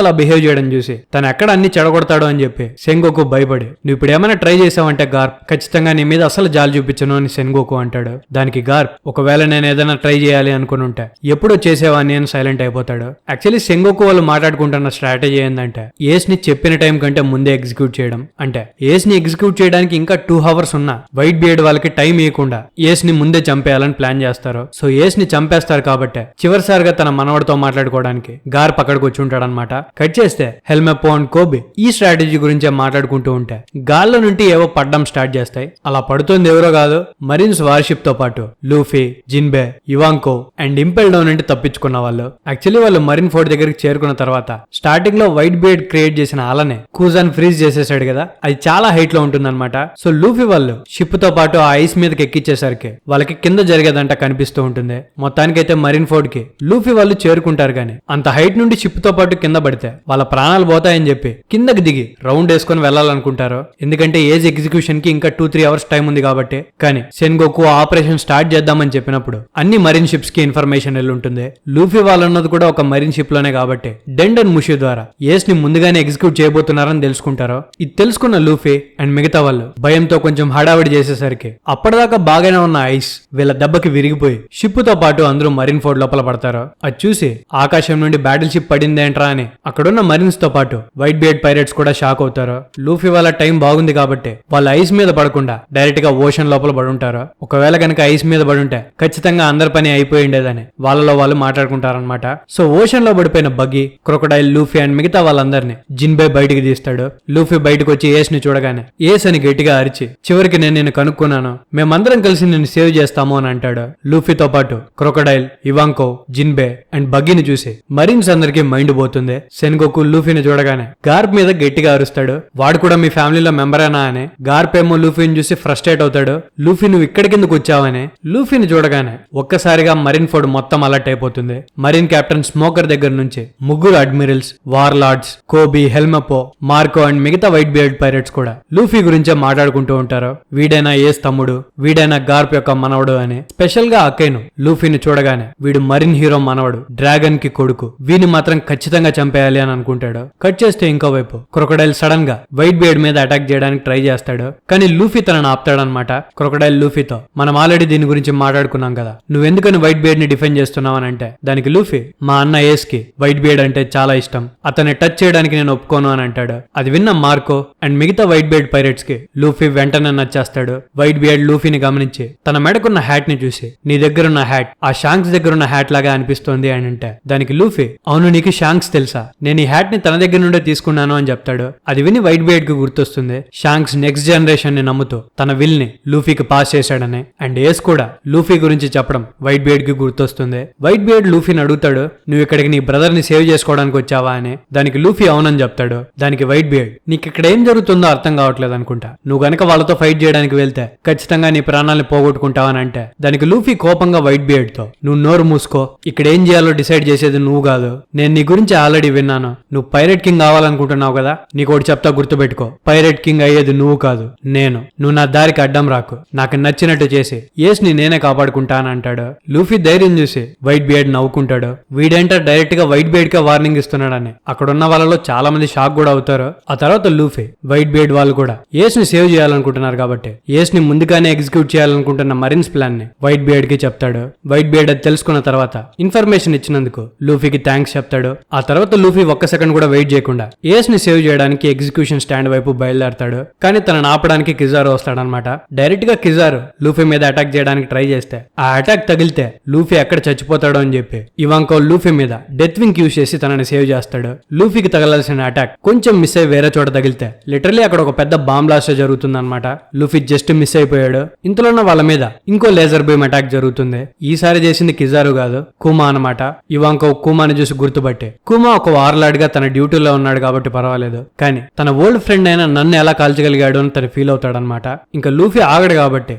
అలా బిహేవ్ చేయడం చూసి తను ఎక్కడ అన్ని చెడగొడతాడు అని చెప్పి సెన్గోకు భయపడి నువ్వు ఇప్పుడు ఏమైనా ట్రై చేసావంటే గార్ప్ ఖచ్చితంగా నీ మీద అసలు జాలి చూపించను అని సెన్గోకు అంటాడు. దానికి గార్ప్ ఒకవేళ నేను ఏదైనా ట్రై చేయాలి అనుకుని ఉంటే ఎప్పుడో చేసేవాన్ని అని సైలెంట్ అయిపోతాడు. యాక్చువల్లీ సెంగోకు వాళ్ళు మాట్లాడుకుంటున్న స్ట్రాటజీ ఏంటంటే ఏస్ ని చెప్పిన టైం కంటే ముందే ఎగ్జిక్యూట్ చేయడం. అంటే ఏస్ ని ఎగ్జిక్యూట్ చేయడానికి ఇంకా 2 hours ఉన్నా వైట్ బియర్డ్ వాళ్ళకి టైం ఇవ్వకుండా ఏస్ ని ముందే చంపేయాలని ప్లాన్ చేస్తారు. సో ఏస్ ని చంపేస్తారు కాబట్టి చివరిసారిగా తన మనవడితో మాట్లాడుకోవడానికి గార్ పక్కడికి వచ్చి ఉంటాడనమాట. కట్ చేస్తే హెల్మెపో అండ్ కోబి ఈ స్ట్రాటజీ గురించే మాట్లాడుకుంటూ ఉంటే గాల్లో నుండి ఏవో పడ్డం స్టార్ట్ చేస్తాయి. అలా పడుతుంది ఎవరో కాదు, మరీన్స్ వార్షిప్ తో పాటు లూఫీ, జిన్బే, ఇవాంకో అండ్ ఇంపెల్ డౌన్ నుండి తప్పించుకున్న వాళ్ళు. యాక్చువల్లీ వాళ్ళు మరీన్ ఫోర్ట్ దగ్గరికి చేరుకున్న తర్వాత స్టార్టింగ్ లో వైట్ బియర్డ్ క్రియేట్ చేసిన అలనే కూజాన్ ఫ్రీజ్ చేసేసాడు కదా, అది చాలా హైట్ లో ఉంటుందన్నమాట. సో లూఫీ వాళ్ళు షిప్ తో పాటు ఆ ఐస్ మీదకి ఎక్కిచ్చేసరికి వాళ్ళకి కింద జరిగేదంట కనిపిస్తూ ఉంటుంది. మొత్తానికైతే మరీన్ ఫోర్ట్ కి లూఫీ వాళ్ళు చేరుకుంటారు గానీ అంత హైట్ నుండి షిప్ తో పాటు కింద పడితే వాళ్ళ ప్రాణాలు పోతాయని చెప్పి కిందకి దిగి రౌండ్ వేసుకొని వెళ్లాలనుకుంటారు. ఎందుకంటే ఏజ్ ఎగ్జిక్యూషన్ కి ఇంకా 2-3 hours టైం ఉంది కాబట్టి. కానీ సెన్గోకు ఆపరేషన్ స్టార్ట్ చేద్దామని చెప్పినప్పుడు అన్ని మరీన్ షిప్స్ కి ఇన్ఫర్మేషన్ వెళ్ళి ఉంటుంది. లూఫీ వాళ్ళన్నది కూడా ఒక మరీన్ షిప్ లోనే కాబట్టి డెండ్ అండ్ ముషి ద్వారా ఏస్ ని ముందుగానే ఎగ్జిక్యూట్ చేయబోతున్నారని తెలుసుకుంటారు. ఇది తెలుసుకున్న లూఫీ అండ్ మిగతా వాళ్ళు భయంతో కొంచెం హడావిడి చేసేసరికి అప్పటిదాకా బాగానే ఉన్న ఐస్ వీళ్ళ దెబ్బకి విరిగిపోయి షిప్ తో పాటు అందరూ మరీన్ ఫోర్ట్ లోపల పడతారు. అది చూసి ఆకాశం నుండి బ్యాటిల్ షిప్ పడిందేంట్రా అని అక్కడున్న మరీన్స్ తో పాటు వైట్ బియర్డ్ పైరేట్స్ కూడా షాక్ అవుతారు. లూఫీ వాళ్ళ టైం బాగుంది కాబట్టి వాళ్ళ ఐస్ మీద పడకుండా డైరెక్ట్ గా ఓషన్ లోపల పడుంటారు. ఒకవేళ కనుక ఐస్ మీద పడుంటే ఖచ్చితంగా అందరి పని అయిపోయి ఉండేదని వాళ్ళలో వాళ్ళు మాట్లాడుకుంటారనమాట. సో ఓషన్ లో పడిపోయిన బగ్గీ, క్రొకడైల్, లూఫీ అండ్ మిగతా వాళ్ళందరినీ జిన్బే బయటికి తీస్తాడు. లూఫీ బయటకు వచ్చి ఏస్ ని చూడగానే ఏస్ అని గట్టిగా అరిచి చివరికి నేను నిన్ను కనుక్కున్నాను, మేమందరం కలిసి నిన్ను సేవ్ చేస్తాము అని అంటాడు. లూఫీతో పాటు క్రొకడైల్, ఇవాంకో, జిన్బే అండ్ బగ్గీని చూసి మరీన్స్ అందరికి మైండ్ పోతుంది. సెన్గోకు లూఫీని చూడగానే గార్ప్ మీద గట్టిగా అరుస్తాడు, వాడు కూడా మీ ఫ్యామిలీలో మెంబరేనా అని. గార్ప్ ఏమో లూఫీని చూసి ఫ్రస్ట్రేట్ అవుతాడు, లూఫీ నువ్వు ఇక్కడి కిందకు వచ్చావని. లూఫీని చూడగానే ఒక్కసారిగా మరీన్ ఫోర్డ్ మొత్తం అలర్ట్ అయిపోతుంది. మరీన్ కెప్టెన్ స్మోకర్ దగ్గర నుంచి ముగ్గురు admirals, war lords, Koby, Helmeppo, Marco and మిగతా వైట్ బియర్డ్ పైరేట్స్ కూడా లూఫీ గురించే మాట్లాడుకుంటూ ఉంటారు. వీడైనా ఏస్ తమ్ముడు, వీడైనా గార్ప్ యొక్క మనవడు అని. స్పెషల్ గా అక్కయ్యను లూఫీని చూడగానే వీడు మరీన్ హీరో మనవడు, డ్రాగన్ కి కొడుకు, వీని మాత్రం ఖచ్చితంగా చంపేయాలి అని అనుకుంటాడు. కట్ చేస్తే ఇంకోవైపు క్రొకడైల్ సడన్ గా వైట్ బియర్డ్ మీద అటాక్ చేయడానికి ట్రై చేస్తాడు. కానీ లూఫీ తనను ఆపుతాడనమాట. క్రొకడైల్ లూఫీతో మనం ఆల్రెడీ దీని గురించి మాట్లాడుకున్నాం కదా, నువ్వెందుకని వైట్ బియర్డ్ ని డిఫెండ్ చేస్తున్నావు అని అంటే దానికి లూఫీ మా అన్న ఏస్ కి వైట్ బియర్డ్ అంటే చాలా ఇష్టం, అతన్ని టచ్ చేయడానికి నేను ఒప్పుకోను అని అంటాడు. అది విన్న మార్కో అండ్ మిగతా వైట్ బియర్డ్ పైరేట్స్ కి లూఫీ వెంటనే నచ్చేస్తాడు. వైట్ బియర్డ్ లూఫీని గమనించి తన మెడకున్న హ్యాట్ ని చూసి నీ దగ్గరున్న హ్యాట్ ఆ షాంక్స్ దగ్గరున్న హ్యాట్ లాగా అనిపిస్తోంది అని అంటే దానికి లూఫీ అవును నీకు షాంక్స్ తెలుసా, నేను ఈ హ్యాట్ ని తన దగ్గర నుండే తీసుకున్నాను అని చెప్తాడు. అది విని వైట్ బియర్డ్ కి గుర్తొస్తుంది షాంక్స్ నెక్స్ట్ జనరేషన్ ని నమ్ముతూ తన విల్ ని లూఫీకి పాస్ చేశాడని. అండ్ ఏస్ కూడా లూఫీ గురించి చెప్పడం వైట్ బియర్డ్ కి గుర్తొస్తుంది. వైట్ బియర్డ్ లూఫీని అడుగుతాడు, నువ్వు ఇక్కడికి నీ బ్రదర్ ని సేవ్ చేసుకోవడానికి వచ్చావా అని. దానికి లూఫీ అవునని చెప్తాడు. దానికి వైట్ బియర్డ్ నీకు ఇక్కడ ఏం జరుగుతుందో అర్థం కావట్లేదు అనుకుంటా, నువ్వు గనక వాళ్ళతో ఫైట్ చేయడానికి వెళ్తే ఖచ్చితంగా నీ ప్రాణాలను పోగొట్టుకుంటావని అంటే దానికి లూఫీ కోపంగా వైట్ బియర్డ్ తో నువ్వు నోరు మూసుకో, ఇక్కడ ఏం చేయాలో డిసైడ్ చేసేది నువ్వు కాదు, నేను నీ గురించి ఆల్రెడీ విన్నాను, నువ్వు పైరేట్ కింగ్ కావాలనుకుంటున్నావు కదా, నీకోటి చెప్తా గుర్తుపెట్టుకో, పైరేట్ కింగ్ అయ్యేది నువ్వు కాదు నేను, నువ్వు నా దారికి అడ్డం రాకు, నాకు నచ్చినట్టు చేసి ఏస్ ని నేనే కాపాడుకుంటా అని అంటాడు. లూఫీ ధైర్యం చూసి వైట్ బియర్డ్ నవ్వుకుంటాడు. వీడేంటో డైరెక్ట్ గా వైట్ బియర్డ్ కే వార్నింగ్ ఇస్తున్నాడని. అక్కడున్న వాళ్ళలో చాలా మంది షాక్ కూడా అవుతారు. ఆ తర్వాత లూఫీ వైట్ బియర్డ్ వాళ్ళు కూడా ఏస్ ని సేవ్ చేయాలనుకుంటున్నారు కాబట్టి ఏస్ ని ముందుగానే ఎగ్జిక్యూట్ చేయాలనుకుంటున్న మరీన్స్ ప్లాన్ ని వైట్ బియర్డ్ కి చెప్తాడు. వైట్ బియర్డ్ అది తెలుసుకున్న తర్వాత ఇన్ఫర్మేషన్ ఇచ్చినందుకు లూఫీకి థ్యాంక్స్ చెప్తాడు. ఆ తర్వాత లూఫీ ఒక్క సెకండ్ కూడా వెయిట్ చేయకుండా ఏస్ ని సేవ్ చేయడానికి ఎగ్జిక్యూషన్ స్టాండ్ వైపు బయలుదేరతాడు. కానీ తనను ఆపడానికి కిజారో వస్తాడనమాట. డైరెక్ట్ గా కిజారో లూఫీ మీద అటాక్ చేయడానికి ట్రై చేస్తే ఆ అటాక్ తగిలితే లూఫీ ఎక్కడ చచ్చిపోతాడో అని చెప్పి ఇవాంకో లూఫీ మీద డెత్ వింగ్ యూజ్ చేసి తనని సేవ్ చేస్తాడు. లూఫీకి తగలాల్సిన అటాక్ కొంచెం మిస్ అయి వేరే చోట తగిలితే లిటరలీ అక్కడ ఒక పెద్ద బాంబ్ బ్లాస్ట్ జరుగుతుంది అనమాట. లూఫీ జస్ట్ మిస్ అయిపోయాడు. ఇంతలోనే వాళ్ళ మీద ఇంకో లేజర్ బీమ్ అటాక్ జరుగుతుంది. ఈసారి చేసింది కిజారు కాదు, కుమా అనమాట. ఇవాంకో కుమాని చూసి గుర్తుపట్టి కుమా ఒక వార్లాడ్ గా తన డ్యూటీలో ఉన్నాడు కాబట్టి పర్వాలేదు, కానీ తన ఓల్డ్ ఫ్రెండ్ అయిన నన్ను ఎలా కాల్చగలిగాడు అని తను ఫీల్ అవుతాడనమాట. ఇంకా లూఫీ ఆగడు కాబట్టి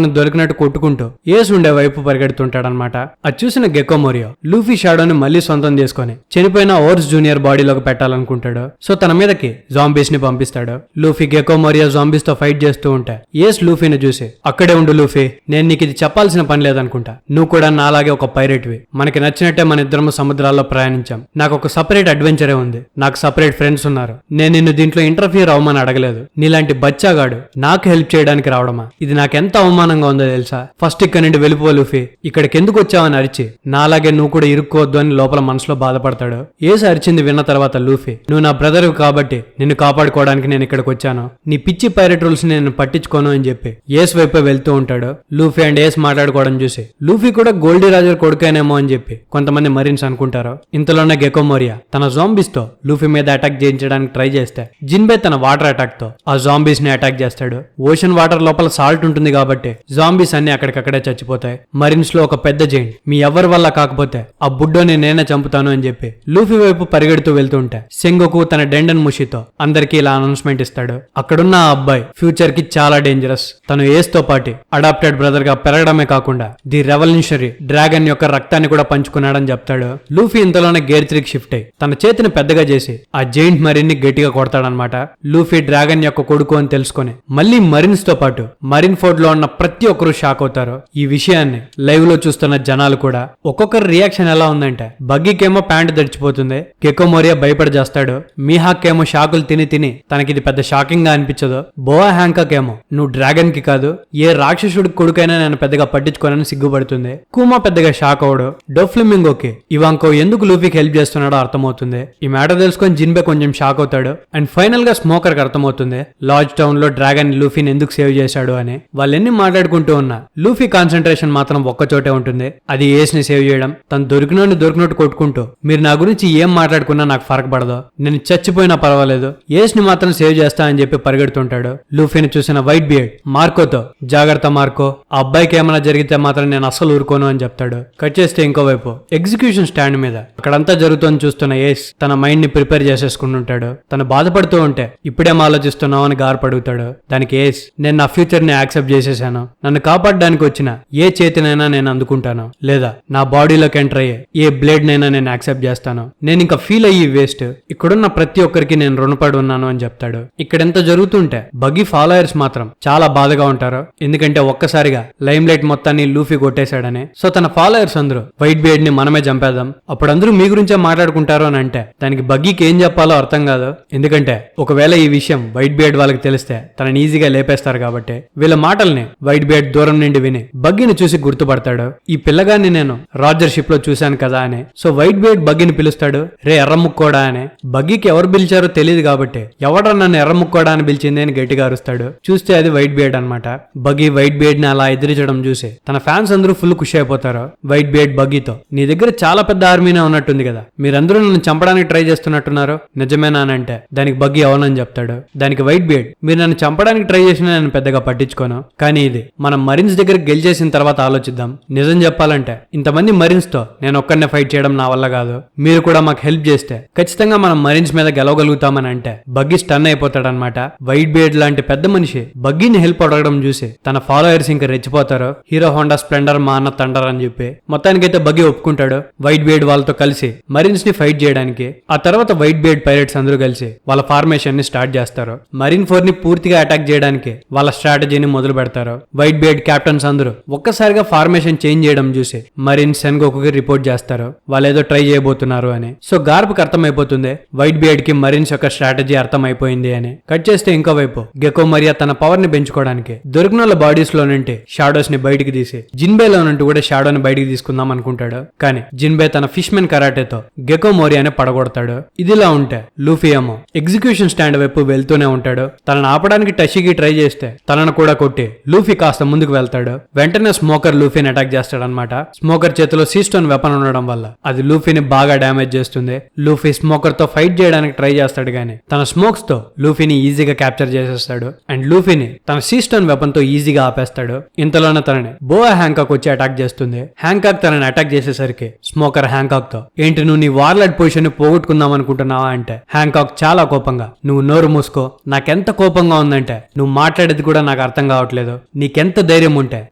దొరికినట్టు కొట్టుకుంటూ ఏస్ ఉండే వైపు పరిగెడుతుంటాడనమాట. అది చూసిన గెక్కో మోరియో లూఫీ షాడోని మళ్ళీ సొంతం చేసుకుని చనిపోయిన ఓర్స్ జూనియర్ బాడీలోకి పెట్టాలనుకుంటాడు. సో తన మీదకి జాంబీస్ ని పంపిస్తాడు. లూఫీ గెక్కో మోరియో జాంబీస్ తో ఫైట్ చేస్తూ ఉంటే ఏస్ లూఫీని చూసి అక్కడే ఉండు లూఫీ, నేను నీకు ఇది చెప్పాల్సిన పని లేదనుకుంటా, నువ్వు కూడా నాలాగే ఒక పైరేట్ వి, మనకి నచ్చినట్టే మన ఇద్దరము సముద్రాల్లో ప్రయాణించాం, నాకు ఒక సపరేట్ అడ్వెంచరే ఉంది, నాకు సపరేట్ ఫ్రెండ్స్ ఉన్నారు, నేను నిన్ను దీంట్లో ఇంటర్ఫియర్ అవ్వమని అడగలేదు, నీలాంటి బచ్చాగాడు నాకు హెల్ప్ చేయడానికి రావడమా, ఇది నాకెంత అవమానంగా ఉందో తెలుసా, ఫస్ట్ ఇక్కడ నుండి వెళ్ళిపో లూఫీ, ఇక్కడికి ఎందుకు వచ్చావని అరిచి నాలాగే నువ్వు కూడా ఇరుక్కోవద్దు అని లోపల మనసులో బాధపడతాడు. ఏస్ అరిచింది విన్న తర్వాత లూఫీ, నువ్వు నా బ్రదర్ కాబట్టి నిన్ను కాపాడుకోవడానికి నేను ఇక్కడికి వచ్చాను, నీ పిచ్చి పైరెట్ రూల్స్ నేను పట్టించుకోను అని చెప్పి ఏస్ వైపు వెళ్తూ ఉంటాడు. లూఫీ అండ్ ఏస్ మాట్లాడుకోవడం చూసి లూఫీ కూడా గోల్డీ రాజర్ కొడుకేనేమో అని చెప్పి కొంతమంది మరీన్స్ అనుకుంటారు. ఇంతలోనే గెకో మోరియా తన జాంబీస్ తో లూఫీ మీద అటాక్ చేయించడానికి ట్రై చేస్తే జిన్బే తన వాటర్ అటాక్ తో ఆ జాంబీస్ ని అటాక్ చేస్తాడు. ఓషన్ వాటర్ లోపల సాల్ట్ ఉంటుంది కాబట్టి జాంబీస్ అన్ని అక్కడికక్కడే చచ్చిపోతాయి. మరీన్స్ లో ఒక పెద్ద జైంట్ మీ ఎవరి వల్ల కాకపోతే ఆ బుడ్డోని నేనే చంపుతాను అని చెప్పి లూఫీ వైపు పరిగెడుతూ వెళ్తుంటే సెంగోకు తన డెండన్ ముషితో అందరికీ ఇలా అనౌన్స్మెంట్ ఇస్తాడు. అక్కడున్న ఆ అబ్బాయి ఫ్యూచర్ కి చాలా డేంజరస్. తను ఏస్ తో పాటు అడాప్టెడ్ బ్రదర్ గా పెరగడమే కాకుండా ది రెవల్యూషనరీ డ్రాగన్ యొక్క రక్తాన్ని కూడా పంచుకున్నాడని చెప్తాడు. లూఫీ ఇంతలోనే గేర్ 3కి షిఫ్ట్ అయ్యి తన చేతిని పెద్దగా చేసి ఆ జైంట్ మరీన్ ని గట్టిగా కొడతాడనమాట. లూఫీ డ్రాగన్ యొక్క కొడుకు అని తెలుసుకొని మళ్ళీ మరీన్స్ తో పాటు మరీన్ ఫోర్ట్ లో ఉన్న ప్రతి ఒక్కరూ షాక్ అవుతారు. ఈ విషయాన్ని లైవ్ లో చూస్తున్న జనాలు కూడా. ఒక్కొక్కరి రియాక్షన్ ఎలా ఉందంటే బగ్గీకేమో ప్యాంట్ దడిచిపోతుంది, గెకో మోరియా భయపడి చేస్తాడు, మీహాక్ ఏమో షాకులు తిని తిని తనకిది పెద్ద షాకింగ్ గా అనిపించదు, బోవా హ్యాంకాక్ ఏమో నువ్వు డ్రాగన్ కి కాదు ఏ రాక్షసుడి కొడుకైనా నేను పెద్దగా పట్టించుకోనని సిగ్గుపడుతుంది, కూమా పెద్దగా షాక్ అవడు, డోఫ్లెమింగోకి ఇవాంకో ఎందుకు లూఫీకి హెల్ప్ చేస్తున్నాడో అర్థమవుతుంది. ఈ మ్యాటర్ తెలుసుకొని జిన్బే కొంచెం షాక్ అవుతాడు. అండ్ ఫైనల్ గా స్మోకర్ కి అర్థమవుతుంది లార్జ్ టౌన్ లో డ్రాగన్ లూఫీని ఎందుకు సేవ్ చేశాడు అని. వాళ్ళెన్ని మాట్లాడుకుంటూ ఉన్నా లూఫీ కాన్సన్ట్రేషన్ మాత్రం ఒక్కచోటే ఉంటుంది, అది ఏస్ ని సేవ్ చేయడం. తను దొరికినట్టు కొట్టుకుంటూ మీరు నా గురించి ఏం మాట్లాడుకున్నా నాకు ఫరక్ పడదు, నేను చచ్చిపోయినా పర్వాలేదు, ఏస్ ని మాత్రం సేవ్ చేస్తా అని చెప్పి పరిగెడుతుంటాడు. లూఫీని చూసిన వైట్ బియర్డ్ మార్కోతో జాగ్రత్త మార్కో, ఆ అబ్బాయికి ఏమైనా జరిగితే మాత్రం నేను అస్సలు ఊరుకోను అని చెప్తాడు. కట్ చేస్తే ఇంకోవైపు ఎగ్జిక్యూషన్ స్టాండ్ మీద అక్కడంతా జరుగుతోంది చూస్తున్న ఏస్ తన మైండ్ ని ప్రిపేర్ చేసేసుకుంటుంటాడు. తను బాధపడుతూ ఉంటే ఇప్పుడేం ఆలోచిస్తున్నావు అని గార్పడుగుతాడు. దానికి ఏస్, నేను నా ఫ్యూచర్ ని యాక్సెప్ట్ చేసేసాను, నన్ను కాపాడడానికి వచ్చిన ఏ చేతినైనా నేను అందుకుంటాను, లేదా నా బాడీలోకి ఎంటర్ అయ్యే ఏ బ్లేడ్ నైనా నేను యాక్సెప్ట్ చేస్తాను, నేను ఇంకా ఫీల్ అయ్యి వేస్ట్, ఇక్కడున్న ప్రతి ఒక్కరికి నేను రుణపడి ఉన్నాను అని చెప్తాడు. ఇక్కడెంత జరుగుతుంటే బగ్గీ ఫాలోయర్స్ మాత్రం చాలా బాధగా ఉంటారు, ఎందుకంటే ఒక్కసారిగా లైమ్ లైట్ మొత్తాన్ని లూఫీ కొట్టేశాడని. సో తన ఫాలోయర్స్ అందరూ వైట్ బియర్డ్ ని మనమే చంపేద్దాం, అప్పుడు అందరూ మీ గురించే మాట్లాడుకుంటారు అని అంటే దానికి బగ్గీకి ఏం చెప్పాలో అర్థం కాదు. ఎందుకంటే ఒకవేళ ఈ విషయం వైట్ బియర్డ్ వాళ్ళకి తెలిస్తే తనని ఈజీగా లేపేస్తారు కాబట్టి వీళ్ళ మాటల్ని వైట్ బియర్డ్ దూరం నుండి విని బగ్గీని చూసి గుర్తుపడతాడు. ఈ పిల్లగాన్ని నేను రాజర్ షిప్ లో చూశాను కదా అని. సో వైట్ బియర్డ్ బగ్గీని పిలుస్తాడు, రే ఎర్రముక్కోడా అని. బగ్గీకి ఎవరు పిలిచారో తెలియదు కాబట్టి ఎవడో నన్ను ఎర్రముక్కోడా అని పిలిచింది అని గట్టిగా అరుస్తాడు. చూస్తే అది వైట్ బియర్డ్ అనమాట. బగ్గీ వైట్ బియర్డ్ ని అలా ఎదిరించడం చూసి తన ఫ్యాన్స్ అందరూ ఫుల్ ఖుషి అయిపోతారు. వైట్ బియర్డ్ బగ్గీతో, నీ దగ్గర చాలా పెద్ద ఆర్మీనే ఉన్నట్టుంది కదా, మీరందరూ నన్ను చంపడానికి ట్రై చేస్తున్నట్టున్నారు, నిజమేనా అని అంటే దానికి బగ్గీ అవునని చెప్తాడు. దానికి వైట్ బియర్డ్, మీరు నన్ను చంపడానికి ట్రై చేసినా నేను పెద్దగా పట్టించుకోను, కానీ ఇది మనం మరీన్స్ దగ్గర గెలిచేసిన తర్వాత ఆలోచిద్దాం. నిజం చెప్పాలంటే ఇంతమంది మరీన్స్ తో నేను ఒక్కనే ఫైట్ చేయడం నా వల్ల కాదు, మీరు కూడా మాకు హెల్ప్ చేస్తే ఖచ్చితంగా మనం మరీన్స్ మీద గెలవగలుగుతామని అంటే బగ్గీ స్టన్ అయిపోతాడనమాట. వైట్ బియర్డ్ లాంటి పెద్ద మనిషి బగ్గీని హెల్ప్ అడగడం చూసి తన ఫాలోయర్స్ ఇంకా రెచ్చిపోతారు. హీరో హోండా స్ప్లెండర్ మా అన్న తండర్ అని చెప్పి మొత్తానికైతే బగ్గీ ఒప్పుకుంటాడు వైట్ బియర్డ్ వాళ్ళతో కలిసి మరీన్స్ ని ఫైట్ చేయడానికి. ఆ తర్వాత వైట్ బియర్డ్ పైరేట్స్ అందరూ కలిసి వాళ్ళ ఫార్మేషన్ ని స్టార్ట్ చేస్తారు. మరీన్ ఫోర్ ని పూర్తిగా అటాక్ చేయడానికి వాళ్ళ స్ట్రాటజీని మొదలు పెడతారు. వైట్ బియర్డ్ కెప్టెన్స్ అందరూ ఒక్కసారిగా ఫార్మేషన్ చేంజ్ చేయడం చూసి మరీన్ సెన్గోకుకి రిపోర్ట్ చేస్తారు వాళ్ళు ఏదో ట్రై చేయబోతున్నారు అని. సో గార్ప్కి అర్థమైపోతుంది వైట్ బియర్డ్ కి మరీన్స్ యొక్క స్ట్రాటజీ అర్థమైపోయింది అని. కట్ చేస్తే ఇంకో వైపు గెకో మరియా తన పవర్ ని పెంచుకోవడానికి దొరికిన వాళ్ళ బాడీస్ లో నుండి షాడోస్ ని బయటికి తీసి జిన్బేలో నుండి కూడా షాడోని బయటికి తీసుకుందాం అనుకుంటాడు. కానీ జిన్బే తన ఫిష్ మెన్ కరాటేతో గెకో మోరియాని పడగొడతాడు. ఇదిలా ఉంటే లూఫీ ఏమో ఎగ్జిక్యూషన్ స్టాండ్ వైపు వెళ్తూనే ఉంటాడు. తనను ఆపడానికి టషికి ట్రై చేస్తే తనను కూడా కొట్టి లూఫీ కాస్త ముందుకు వెళ్తాడు. వెంటనే స్మోకర్ లూఫీని అటాక్ చేస్తాడనమాట. స్మోకర్ చేతిలో సీస్టోన్ వెపన్ ఉండడం వల్ల అది లూఫీని బాగా డ్యామేజ్ చేస్తుంది. లూఫీ స్మోకర్ తో ఫైట్ చేయడానికి ట్రై చేస్తాడు గానీ తన స్మోక్స్ తో లూఫీని ఈజీగా క్యాప్చర్ చేసేస్తాడు. అండ్ లూఫీని తన సీస్టోన్ వెపన్ తో ఈజీగా ఆపేస్తాడు. ఇంతలోనే తనని బోవా హ్యాంకాక్ వచ్చి అటాక్ చేస్తుంది. హ్యాంకాక్ తనని అటాక్ చేసేసరికి స్మోకర్ హ్యాంకాక్ తో, ఏంటి నువ్వు నీ వార్లెట్ పొజిషన్ ని పోగొట్టుకుందాం అనుకుంటున్నావా అంటే హ్యాంకాక్ చాలా కోపంగా, నువ్వు నోరు మూసుకో, నాకెంత కోపంగా ఉందంటే నువ్వు మాట్లాడేది కూడా నాకు అర్థం కావట్లేదు, నీకెంత ధైర్యం ఉంటే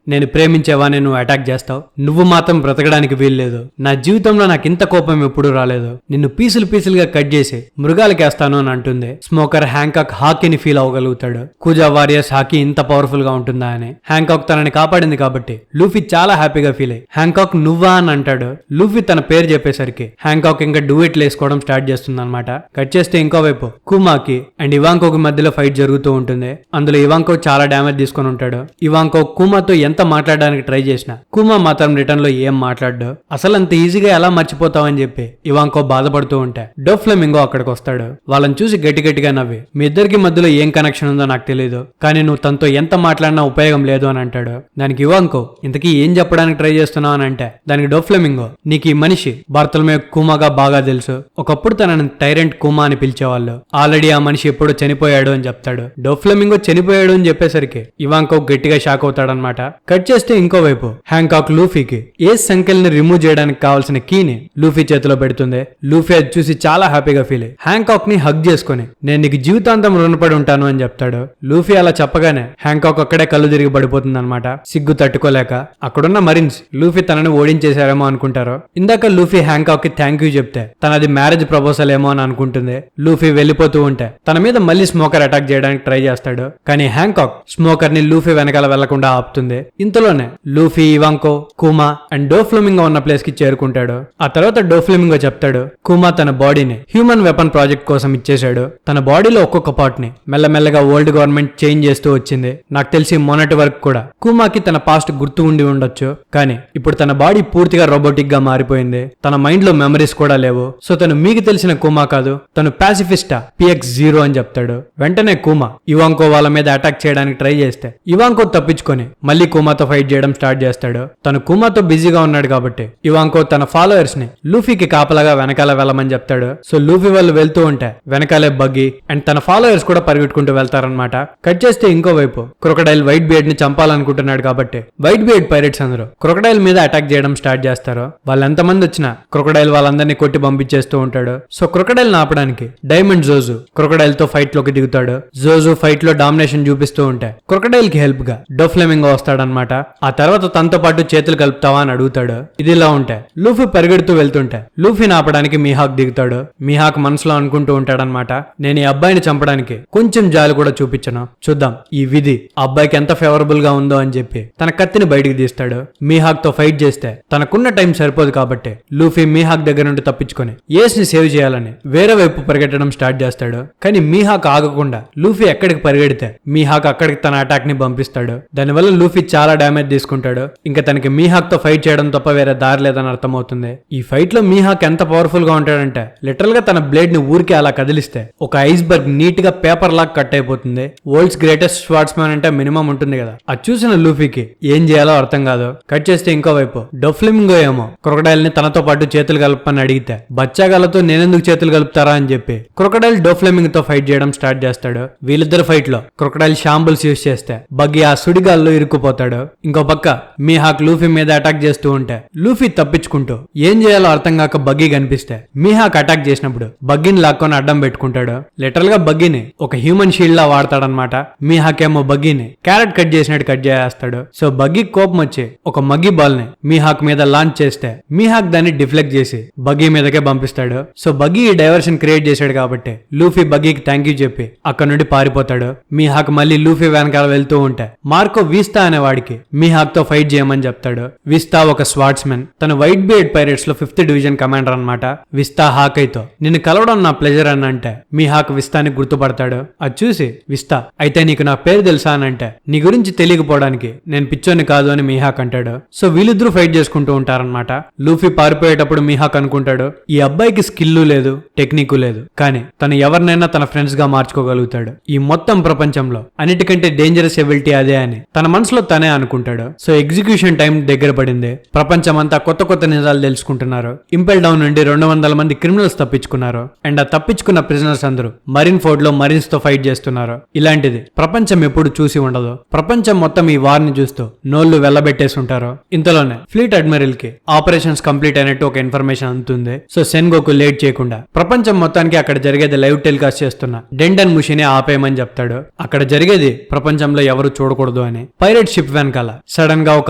నేను ప్రేమించేవాని నువ్వు అటాక్ చేస్తావు, నువ్వు మాత్రం బ్రతకడానికి వీల్లేదు, నా జీవితంలో నాకు ఇంత కోపం ఎప్పుడూ రాలేదు, నిన్ను పీసులుగా కట్ చేసి మృగాలకేస్తాను అని అంటుంది. స్మోకర్ హ్యాంకాక్ హాకీని ఫీల్ అవ్వగలుగుతాడు. కూజా వారియర్స్ హాకీ ఇంత పవర్ఫుల్ గా ఉంటుందా అని. హ్యాంకాక్ తనని కాపాడింది కాబట్టి లూఫీ చాలా హ్యాపీగా ఫీల్ అయ్యి హ్యాంకాక్ నువ్వా అని అంటాడు. లూఫీ తన పేరు చెప్పేసరికి హ్యాంకాక్ ఇంకా డూయెట్లు వేసుకోవడం స్టార్ట్ చేస్తుంది అనమాట. కట్ చేస్తే ఇంకోవైపు కుమాకి అండ్ ఇవాంకోకి మధ్యలో ఫైట్ జరుగుతూ ఉంటుంది. అందులో ఇవాంకో చాలా డ్యామేజ్ తీసుకొని ఉంటాడు. ఇవాంకో కుమాతో ఎంత మాట్లాడడానికి ట్రై చేసినా కుమా మాత్రం రిటర్న్ లో ఏం మాట్లాడు. అసలు అంత ఈజీగా ఎలా మర్చిపోతావు పోతావని చెప్పి ఇవాంకో బాధపడుతూ ఉంటే డోఫ్లెమింగో అక్కడికి వస్తాడు. వాళ్ళని చూసి గట్టిగా నవ్వి, మీ ఇద్దరికి మధ్యలో ఏం కనెక్షన్ ఉందో నాకు తెలియదు, కానీ నువ్వు తనతో ఎంత మాట్లాడినా ఉపయోగం లేదు అని అంటాడు. దానికి ఇవాంకో, ఇంతకీ ఏం చెప్పడానికి ట్రై చేస్తున్నావు అని అంటే దానికి డోఫ్లెమింగో, నీకు ఈ మనిషి బార్తొలోమే కూమాగా బాగా తెలుసు, ఒకప్పుడు తనని టైరెంట్ కూమా అని పిలిచేవాళ్ళు, ఆల్రెడీ ఆ మనిషి ఎప్పుడో చనిపోయాడు అని చెప్తాడు. డోఫ్లెమింగో చనిపోయాడు అని చెప్పేసరికి ఇవాంకో గట్టిగా షాక్ అవుతాడనమాట. కట్ చేస్తే ఇంకోవైపు హ్యాంకాక్ లూఫీకి ఏస్ సంఖ్యల్ని రిమూవ్ చేయడానికి కావాల్సిన కీని లూఫీ చేతిలో పెడుతుంది. లూఫీ అది చూసి చాలా హ్యాపీగా ఫీల్ అయ్యి హ్యాంకాక్ ని హగ్ చేసుకుని, నేను నీకు జీవితాంతం రుణపడి ఉంటాను అని చెప్తాడు. లూఫీ అలా చెప్పగానే హ్యాంకాక్ అక్కడే కళ్ళు తిరిగి పడిపోతుంది అనమాట, సిగ్గు తట్టుకోలేక. అక్కడున్న మరిన్స్ లూఫీ తనని ఓడించేశారేమో అనుకుంటారు. ఇందాక లూఫీ హ్యాంకాక్ కి థ్యాంక్ యూ చెప్తే తనది మ్యారేజ్ ప్రపోజల్ ఏమో అని అనుకుంటుంది. లూఫీ వెళ్ళిపోతూ ఉంటే తన మీద మళ్ళీ స్మోకర్ అటాక్ చేయడానికి ట్రై చేస్తాడు, కానీ హ్యాంకాక్ స్మోకర్ ని లూఫీ వెనకాల వెళ్లకుండా ఆపుతుంది. ఇంతలోనే లూఫీ, ఇవాంకో, కూమా అండ్ డోఫ్లెమింగో ఉన్న ప్లేస్ కి చేరుకుంటాడు. ఆ తర్వాత డోఫ్లెమింగో చెప్తాడు, కూమా తన బాడీని హ్యూమన్ వెపన్ ప్రాజెక్ట్ కోసం ఇచ్చేశాడు. తన బాడీలో ఒక్కొక్క పార్ట్ ని మెల్లమెల్లగా ఓల్డ్ గవర్నమెంట్ చేంజ్ చేస్తూ వచ్చింది. నాకు తెలిసి మొన్నటి వరకు కూడా కూమాకి తన పాస్ట్ గుర్తు ఉండి ఉండొచ్చు, కానీ ఇప్పుడు తన బాడీ పూర్తిగా రోబోటిక్ గా మారిపోయింది. తన మైండ్ లో మెమరీస్ కూడా లేవు. సో తను మీకు తెలిసిన కూమా కాదు, తను పాసిఫిస్టా PX0 అని చెప్తాడు. వెంటనే కూమా ఇవాంకో వాళ్ళ మీద అటాక్ చేయడానికి ట్రై చేస్తే ఇవాంకో తప్పించుకొని మళ్ళీ కూమాతో ఫైట్ చేయడం స్టార్ట్ చేస్తాడు. తను కూమాతో బిజీగా ఉన్నాడు కాబట్టి ఇవాంకో తన ఫాలోయర్స్ ని లూఫీకి కాపలాగా వెనకాల వెళ్ళమని చెప్తాడు. సో లూఫీ వాళ్ళు వెళ్తూ ఉంటే వెనకాలే బగ్గీ అండ్ తన ఫాలోయర్స్ కూడా పరిగెట్టుకుంటూ వెళ్తారనమాట. కట్ చేస్తే ఇంకోవైపు క్రొకడైల్ వైట్ బియర్డ్ ని చంపాలనుకుంటున్నాడు కాబట్టి వైట్ బియర్డ్ పైరేట్స్ అందరూ క్రొకడైల్ మీద అటాక్ చేయడం స్టార్ట్ చేస్తారు. వాళ్ళు ఎంతమంది వచ్చినా క్రొకడైల్ వాళ్ళందరినీ కొట్టి పంపించేస్తూ ఉంటాడు. సో క్రొకడైల్ ఆపడానికి డైమండ్ జోజు క్రొకడైల్ తో ఫైట్ లోకి దిగుతాడు. జోజు ఫైట్ లో డామినేషన్ చూపిస్తూ ఉంటే క్రొకడైల్ కి హెల్ప్ గా డోఫ్లెమింగో వస్తాడనమాట. ఆ తర్వాత తనతో పాటు చేతులు కలుపుతావా అని అడుగుతాడు. ఇదిలా ఉంటే లూఫీ పరిగెడుతూ వెళ్తుంటే లూఫీని ఆపడానికి మీహాక్ దిగుతాడు. మీహాక్ మనసులో అనుకుంటూ ఉంటాడనమాట, నేను ఈ అబ్బాయిని చంపడానికి కొంచెం జాలి కూడా చూపించను, చూద్దాం ఈ విధి ఆ అబ్బాయికి ఎంత ఫేవరబుల్ గా ఉందో అని చెప్పి తన కత్తిని బయటికి తీస్తాడు. మీహాక్ తో ఫైట్ చేస్తే తనకున్న టైం సరిపోదు కాబట్టి లూఫీ మీహాక్ దగ్గర నుండి తప్పించుకొని ఏస్ ని సేవ్ చేయాలని వేరే వైపు పరిగెట్టడం స్టార్ట్ చేస్తాడు. కానీ మీహాక్ ఆగకుండా లూఫీ ఎక్కడికి పరిగెడితే మీహాక్ అక్కడికి తన అటాక్ ని పంపిస్తాడు. దానివల్ల లూఫీ చాలా డ్యామేజ్ తీసుకుంటాడు. ఇంకా తనకి మీహాక్ తో ఫైట్ చేయడం తప్ప వేరే దారి లేదని అర్థమవుతుంది. ఈ ఫైట్ లో మీహాక్ ఎంత పవర్ఫుల్ గా ఉంటాడంటే లిటరల్ గా తన బ్లేడ్ ని ఊరికి అలా కదిలిస్తే ఒక ఐస్ బర్గ్ నీట్ గా పేపర్ లాగా కట్ అయిపోతుంది. వరల్డ్స్ గ్రేటెస్ట్ స్వార్డ్స్మెన్ అంటే మినిమం ఉంటుంది కదా, అది చూసిన లూఫీకి ఏం చేయాలో అర్థం కాదు. కట్ చేస్తే ఇంకోవైపు డోఫ్లెమింగో ఏమో క్రొకడైల్ ని తనతో పాటు చేతులు కలపని అడిగితే బచ్చాగాలతో నేనెందుకు చేతులు కలుపుతారా అని చెప్పి క్రొకడైల్ డోఫ్లెమింగ్ తో ఫైట్ చేయడం స్టార్ట్ చేస్తాడు. వీళ్ళిద్దరు ఫైట్ లో క్రొకడైల్ షాంబుల్స్ యూజ్ చేస్తే బగ్గి ఆ సుడిగాల్లో ఇరుక్కుపోతాడు. ఇంకో పక్క మీహాక్ లూఫీ మీద అటాక్ చేస్తూ ఉంటే లూఫీ తప్పించుకుంటూ ఏం చేయాలో అర్థం కాక బగ్గీ కనిపిస్తే మీహాక్ అటాక్ చేసినప్పుడు బగ్గీని లాక్కొని అడ్డం పెట్టుకుంటాడు. లిటరల్ గా బగ్గీని ఒక హ్యూమన్ షీల్డ్ లా వాడతాడనమాట. మీహాక్ ఏమో బగ్గీని క్యారెట్ కట్ చేసినట్టు కట్ చేస్తాడు. సో బగ్గీ కోపం వచ్చి ఒక మగ్గీ బాల్ ని మీహాక్ మీద లాంచ్ చేస్తే మీహాక్ దాన్ని డిఫ్లెక్ట్ చేసి బగ్గీ మీదకే పంపిస్తాడు. సో బగ్గీ ఈ డైవర్షన్ క్రియేట్ చేశాడు కాబట్టి లూఫీ బగ్గీకి థ్యాంక్ యూ చెప్పి అక్కడ నుండి పారిపోతాడు. మీహాక్ మళ్ళీ లూఫీ వెనకాల వెళ్తూ ఉంటే మార్కో విస్తా అనే వాడికి మీహాక్ తో ఫైట్ చేయమని చెప్తాడు. విస్తా ఒక స్వార్డ్స్మెన్, తన వైట్ బియర్డ్ పైరేట్స్ లో 5th డివిజన్ కమాండర్ అనమాట. విస్తా హాకైతో నిన్ను కలవడం నా ప్లెజర్ అని అంటే మీహాక్ విస్తాని గుర్తుపడతాడు. అది చూసి విస్తా, అయితే నీకు నా పేరు తెలుసా అని అంటే నీ గురించి తెలియకపోవడానికి నేను పిచ్చోని కాదు అని మీహాక్ అంటాడు. సో వీళ్ళిద్దరూ ఫైట్ చేసుకుంటూ ఉంటారనమాట. లూఫీ పారిపోయేటప్పుడు మీహాక్ అనుకుంటాడు, ఈ అబ్బాయికి స్కిల్ లేదు, టెక్నిక్ లేదు, కానీ తను ఎవరినైనా తన ఫ్రెండ్స్ గా మార్చుకోగలుగుతాడు. ఈ మొత్తం ప్రపంచంలో అన్నిటికంటే డేంజరస్ ఎబిలిటీ అదే అని తన మనసులో తనే అనుకుంటాడు. సో ఎగ్జిక్యూషన్ టైం దగ్గర పడింది. ప్రపంచం అంతా కొత్త కొత్త నిజాలు తెలుసుకుంటున్నారు. ఇంపెల్ డౌన్ నుండి 200 మంది క్రిమినల్స్ తప్పించుకున్నారు. అండ్ ఆ తప్పించుకున్న ప్రిజనర్స్ అందరూ మరిన్ ఫోర్డ్ లో మరీన్స్ తో ఫైట్ చేస్తున్నారు. ఇలాంటిది ప్రపంచం ఎప్పుడు చూసి ఉండదు. ప్రపంచం మొత్తం ఈ వార్ ని చూస్తూ నోళ్లు వెళ్ళబెట్టేసి ఉంటారు. ఇంతలోనే ఫ్లీట్ అడ్మిరల్ కి ఆపరేషన్స్ కంప్లీట్ అయినట్టు ఒక ఇన్ఫర్మేషన్ అందుతుంది. సో సెన్గోకు లేట్ చేయకుండా ప్రపంచం మొత్తానికి అక్కడ జరిగేది లైవ్ టెలికాస్ట్ చేస్తున్న డెండన్ ముషిని ఆపేయమని చెప్తాడు. అక్కడ జరిగేది ప్రపంచంలో ఎవరు చూడకూడదు అని. పైరేట్ షిప్ వెనకాల సడన్ గా ఒక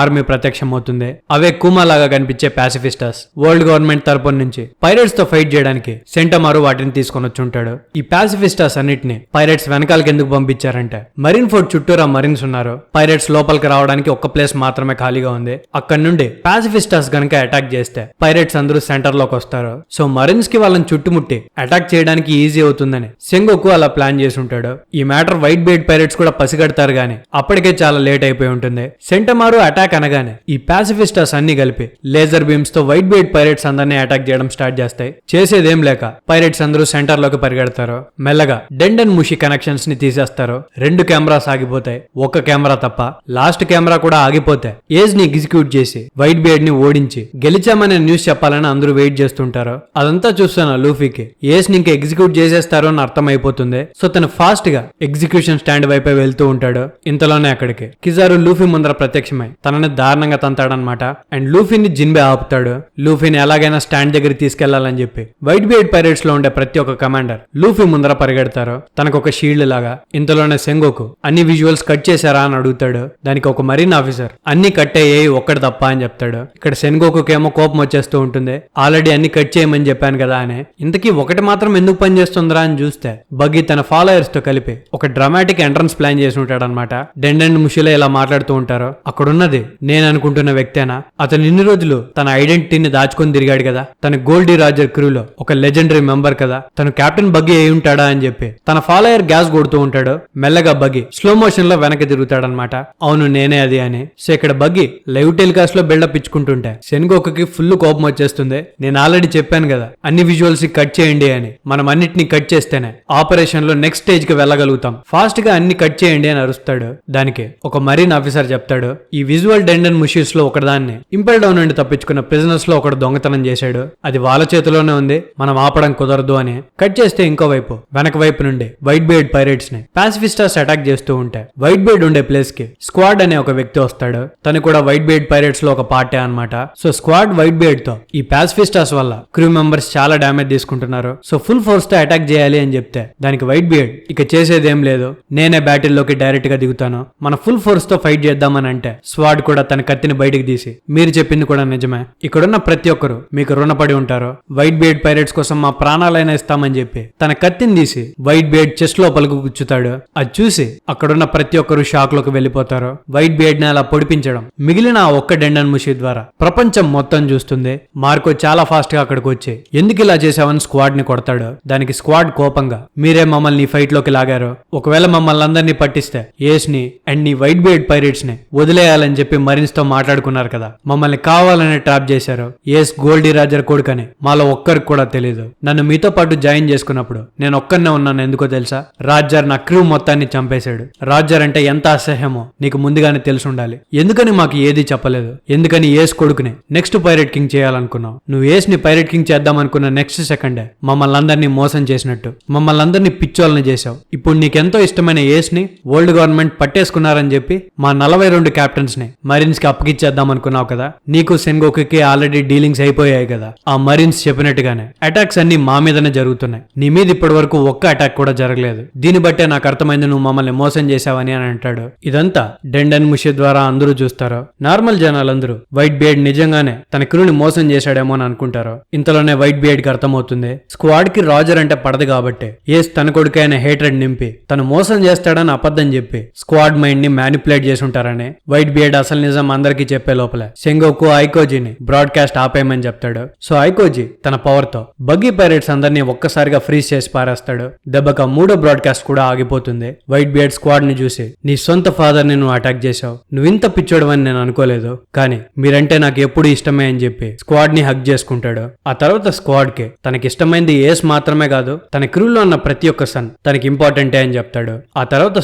ఆర్మీ ప్రత్యక్షం అవుతుంది. అవే కూమా లాగా కనిపించే పాసిఫిస్టర్స్. వరల్డ్ గవర్నమెంట్ తరపున నుంచి పైరేట్స్ తో ఫైట్ చేయడానికి సెంటమారు వాటిని తీసుకొని వచ్చి ఉంటాడు. ఈ పాసిఫిస్టర్స్ అన్నిటిని పైరేట్స్ వెనకాలకి ఎందుకు పంపించారంటే మరీన్ ఫోర్ట్ చుట్టూరా మరీన్స్ ఉన్నారు. పైరేట్స్ లోపలికి రావడానికి ఒక్క ప్లేస్ మాత్రమే ఖాళీగా ఉంది. అక్కడ నుండి పాసిఫిస్టర్స్ గనక అటాక్ చేస్తే పైరేట్స్ అందరూ సెంటర్ లోకి వస్తారు. సో మరీన్స్ కి వాళ్ళని చుట్టుముట్టి అటాక్ చేయడానికి ఈజీ అవుతుందని సెంగోకు అలా ప్లాన్ చేసి ఉంటాడు. ఈ మ్యాటర్ వైట్ బియర్డ్ పైరేట్స్ కూడా పసిగడతారు గానీ అప్పటికే చాలా లేట్ అయిపోయి ఉంటుంది. సెంటమారు అటాక్ అనగానే ఈ పాసిఫిస్టర్స్ అన్ని కలిపి లేజర్ బీమ్స్ తో వైట్ బియర్డ్ పైరేట్స్ పైరేట్స్ అందరినీ అటాక్ చేయడం స్టార్ట్ చేస్తాయి. చేసేదేం లేక పైరేట్స్ అందరూ సెంటర్ లోకి పరిగెడతారు. మెల్లగా డెండెన్ ముషి కనెక్షన్స్ ని తీసేస్తారు. 2 కెమెరాస్ ఆగిపోతాయి, ఒక్క కెమెరా తప్ప. లాస్ట్ కెమెరా కూడా ఆగిపోతే ఏజ్ ని ఎగ్జిక్యూట్ చేసి వైట్ బియర్డ్ ని ఓడించి గెలిచామనే న్యూస్ చెప్పాలని అందరూ వెయిట్ చేస్తుంటారు. అదంతా చూస్తున్న లూఫీకి ఏజ్ ని ఇంకా ఎగ్జిక్యూట్ చేసేస్తారు అని అర్థం అయిపోతుంది. సో తను ఫాస్ట్ గా ఎగ్జిక్యూషన్ స్టాండ్ వైపే వెళ్తూ ఉంటాడు. ఇంతలోనే అక్కడికి కిజారు లూఫీ ముందర ప్రత్యక్షమై తనని దారుణంగా తంతాడనమాట. అండ్ లూఫీని జిన్బే ఆపుతాడు. లూఫీని ఎలాగైనా స్టాండ్ దగ్గరికి తీసుకెళ్లాలని చెప్పి వైట్ బియర్డ్ పైరేట్స్ లో ఉండే ప్రతి ఒక్క కమాండర్ లూఫీ ముందర పరిగెడతారు, తనకు ఒక షీల్డ్ లాగా. ఇంతలోనే సెంగోకు అన్ని విజువల్స్ కట్ చేశారా అని అడుగుతాడు. దానికి ఒక మరీన్ ఆఫీసర్ అన్ని కట్ అయ్యాయి, ఒక్కటి తప్ప అని చెప్తాడు. ఇక్కడ సెన్గోకుకేమో కోపం వచ్చేస్తూ ఉంటుంది. ఆల్రెడీ అన్ని కట్ చేయమని చెప్పాను కదా అని. ఇంతకీ ఒకటి మాత్రం ఎందుకు పని చేస్తుందిరా అని చూస్తే బగ్గీ తన ఫాలోయర్స్ తో కలిపి ఒక డ్రామాటిక్ ఎంట్రన్స్ ప్లాన్ చేసి ఉంటాడనమాట. డెండెన్ ముషిలో ఇలా మాట్లాడుతూ ఉంటారు. అక్కడున్నది నేను అనుకుంటున్న వ్యక్తేనా? అతను ఇన్ని రోజులు తన ఐడెంటిటీని దాచుకొని తిరిగాడు కదా. తన గోల్డీ రాజర్ క్రూలో ఒక లెజెండరీ మెంబర్ కదా. తను కెప్టెన్ బగ్గీ అయి ఉంటాడా అని చెప్పి తన ఫాలోయర్ గ్యాస్ కొడుతూ ఉంటాడు. మెల్లగా బగ్గీ స్లో మోషన్ లో వెనక్కి తిరుగుతాడనమాట. అవును నేనే అది అని. సో ఇక్కడ బగ్గీ లైవ్ టెలికాస్ట్ లో బిల్డప్ ఇచ్చుకుంటుంటే సెన్గోకుకి ఫుల్ కోపం వచ్చేస్తుంది. నేను ఆల్రెడీ చెప్పాను కదా అన్ని విజువల్స్ కట్ చేయండి అని. మనం అన్నిటిని కట్ చేస్తేనే ఆపరేషన్ లో నెక్స్ట్ స్టేజ్ కి వెళ్ళగలుగుతాం. ఫాస్ట్ గా అన్ని కట్ చేయండి అని అరుస్తాడు. దానికి ఒక మరీన్ ఆఫీసర్ చెప్తాడు, ఈ విజువల్ డెండెన్ ముషీస్ లో ఒకదాన్ని ఇంపెల్ డౌన్ నుండి తప్పించుకున్న ప్రిజనర్స్ లో ఒకడు దొంగతనం చేశాడు. అది వాళ్ళ చేతిలోనే ఉంది, మనం ఆపడం కుదరదు అని. కట్ చేస్తే ఇంకో వైపు వెనక వైపు నుండి వైట్ బియర్డ్ పైరేట్స్ ని పాసిఫిస్టాస్ అటాక్ చేస్తూ ఉంటే వైట్ బియర్డ్ ఉండే ప్లేస్ కి స్క్వాడ్ అనే ఒక వ్యక్తి వస్తాడు. తను కూడా వైట్ బియర్డ్ పైరేట్స్ లో ఒక పార్టీ అన్నమాట. సో స్క్వాడ్ వైట్ బియర్డ్ తో ఈ పాసిఫిస్టాస్ వల్ల క్రూ మెంబర్స్ చాలా డ్యామేజ్ తీసుకుంటున్నారు. సో ఫుల్ ఫోర్స్ తో అటాక్ చేయాలి అని చెప్తే దానికి వైట్ బియర్డ్ ఇక చేసేదేం లేదు, నేనే బ్యాటిల్ లోకి డైరెక్ట్ గా దిగుతాను, మన ఫుల్ ఫోర్స్ తో ఫైట్ చేద్దామని అంటే స్వాడ్ కూడా తన కత్తిని బయటికి తీసి మీరు చెప్పింది కూడా నిజమే, ఇక్కడున్న ప్రతి ఒక్కరు మీకు రుణపడి ఉంటారు, వైట్ బియర్డ్ పైరేట్స్ కోసం మా ప్రాణాలైనా ఇస్తామని చెప్పి తన కత్తిని తీసి వైట్ బియర్డ్ చెస్ట్ లోపలకు గుచ్చుతాడు. అది చూసి అక్కడున్న ప్రతి ఒక్కరు షాక్ లోకి వెళ్లిపోతారు. వైట్ బియర్డ్ ని అలా పొడిపించడం మిగిలిన ఆ ఒక్క డెండన్ ముషి ద్వారా ప్రపంచం మొత్తం చూస్తుంది. మార్కో చాలా ఫాస్ట్ గా అక్కడికి వచ్చి ఎందుకు ఇలా చేసావని స్క్వాడ్ ని కొడతాడు. దానికి స్క్వాడ్ కోపంగా మీరే మమ్మల్ని ఫైట్ లోకి లాగారు, ఒకవేళ మమ్మల్ని అందరినీ పట్టిస్తే ఏస్ ని అండ్ నీ వైట్ బియర్డ్ పైరేట్స్ ని వదిలేయాలని చెప్పి మరీన్స్ తో మాట్లాడుకున్నారు కదా, మమ్మల్ని కావాలని ట్రాప్ చేశారు. ఏస్ గోల్డీ రాజర్ కొడుకని మాలో ఒక్కరికి కూడా తెలియదు. నన్ను మీతో పాటు జాయిన్ చేసుకున్నప్పుడు నేను ఒక్కనే ఉన్నాను, ఎందుకో తెలుసా? రాజర్ నా క్రూ మొత్తాన్ని చంపేశాడు. రాజర్ అంటే ఎంత అసహ్యమో నీకు ముందుగానే తెలిసి ఉండాలి. ఎందుకని మాకు ఏది చెప్పలేదు? ఎందుకని ఏస్ కొడుకుని నెక్స్ట్ పైరేట్ కింగ్ చేయాలనుకున్నావు? నువ్వు ఏస్ ని పైరేట్ కింగ్ చేద్దాం అనుకున్న నెక్స్ట్ సెకండే మమ్మల్ని అందరినీ మోసం చేసినట్టు మమ్మల్ని అందరినీ పిచ్చోళ్ళని చేశావు. ఇప్పుడు నీకెంతో ఇష్టమైన ఏస్ ని వరల్డ్ గవర్నమెంట్ పట్టేసుకున్నారని చెప్పి మా 42 క్యాప్టెన్స్ ని మరీన్స్ కి అప్పగిచ్చేద్దాం అనుకున్నావు కదా. నీకు సెన్గోకుకి ఆల్రెడీ డీలింగ్స్ అయిపోయాయి కదా. ఆ మరీన్స్ చెప్పినట్టుగానే అటాక్స్ అన్ని మా మీదనే జరుగుతున్నాయి. నీ మీద ఇప్పటి వరకు ఒక్క అటాక్ కూడా జరగలేదు. దీన్ని బట్టే నాకు అర్థమైంది నువ్వు మమ్మల్ని మోసం చేశావని అని అంటాడు. ఇదంతా డెండెన్ ముషి ద్వారా అందరూ చూస్తారు. నార్మల్ జనాలందరూ వైట్ బియర్డ్ నిజంగానే తన క్రూని మోసం చేశాడేమో అని అనుకుంటారు. ఇంతలోనే వైట్ బియర్డ్ కి అర్థమవుతుంది స్క్వాడ్ కి రాజర్ అంటే పడదు కాబట్టి ఏస్ తన కొడుకు అయిన హేట్రెడ్ నింపి తను మోసం చేస్తాడని అబద్ధం చెప్పి స్క్వాడ్ మైండ్ ని మ్యానిపులేట్ చేసి ఉంటారని. వైట్ బియర్డ్ అసలు నిజం అందరికీ చెప్పే లోపలే సెంగోకు ఐకోజీని బ్రాడ్కాస్ట్ ఆపేయమని చెప్తాడు. సో ఐకోజీ తన పవర్ తో బగ్గీ పైరేట్స్ అందరినీ ఒక్కసారిగా ఫ్రీజ్ చేసి పారేస్తాడు. దెబ్బక 3వ బ్రాడ్కాస్ట్ కూడా ఆగిపోతుంది. వైట్ బియర్డ్ స్క్వాడ్ ని చూసి నీ సొంత ఫాదర్ ని నువ్వు అటాక్ చేశావు, నువ్వింత పిచ్చోడవని నేను అనుకోలేదు, కానీ మీరంటే నాకు ఎప్పుడు ఇష్టమే అని చెప్పి స్క్వాడ్ ని హగ్ చేసుకుంటాడు. ఆ తర్వాత స్క్వాడ్ కి తనకి ఇష్టమైంది ఏస్ మాత్రమే కాదు తన క్రూలో ఉన్న ప్రతి ఒక్క సన్ తనకి ఇంపార్టెంటే అని చెప్తాడు. ఆ తర్వాత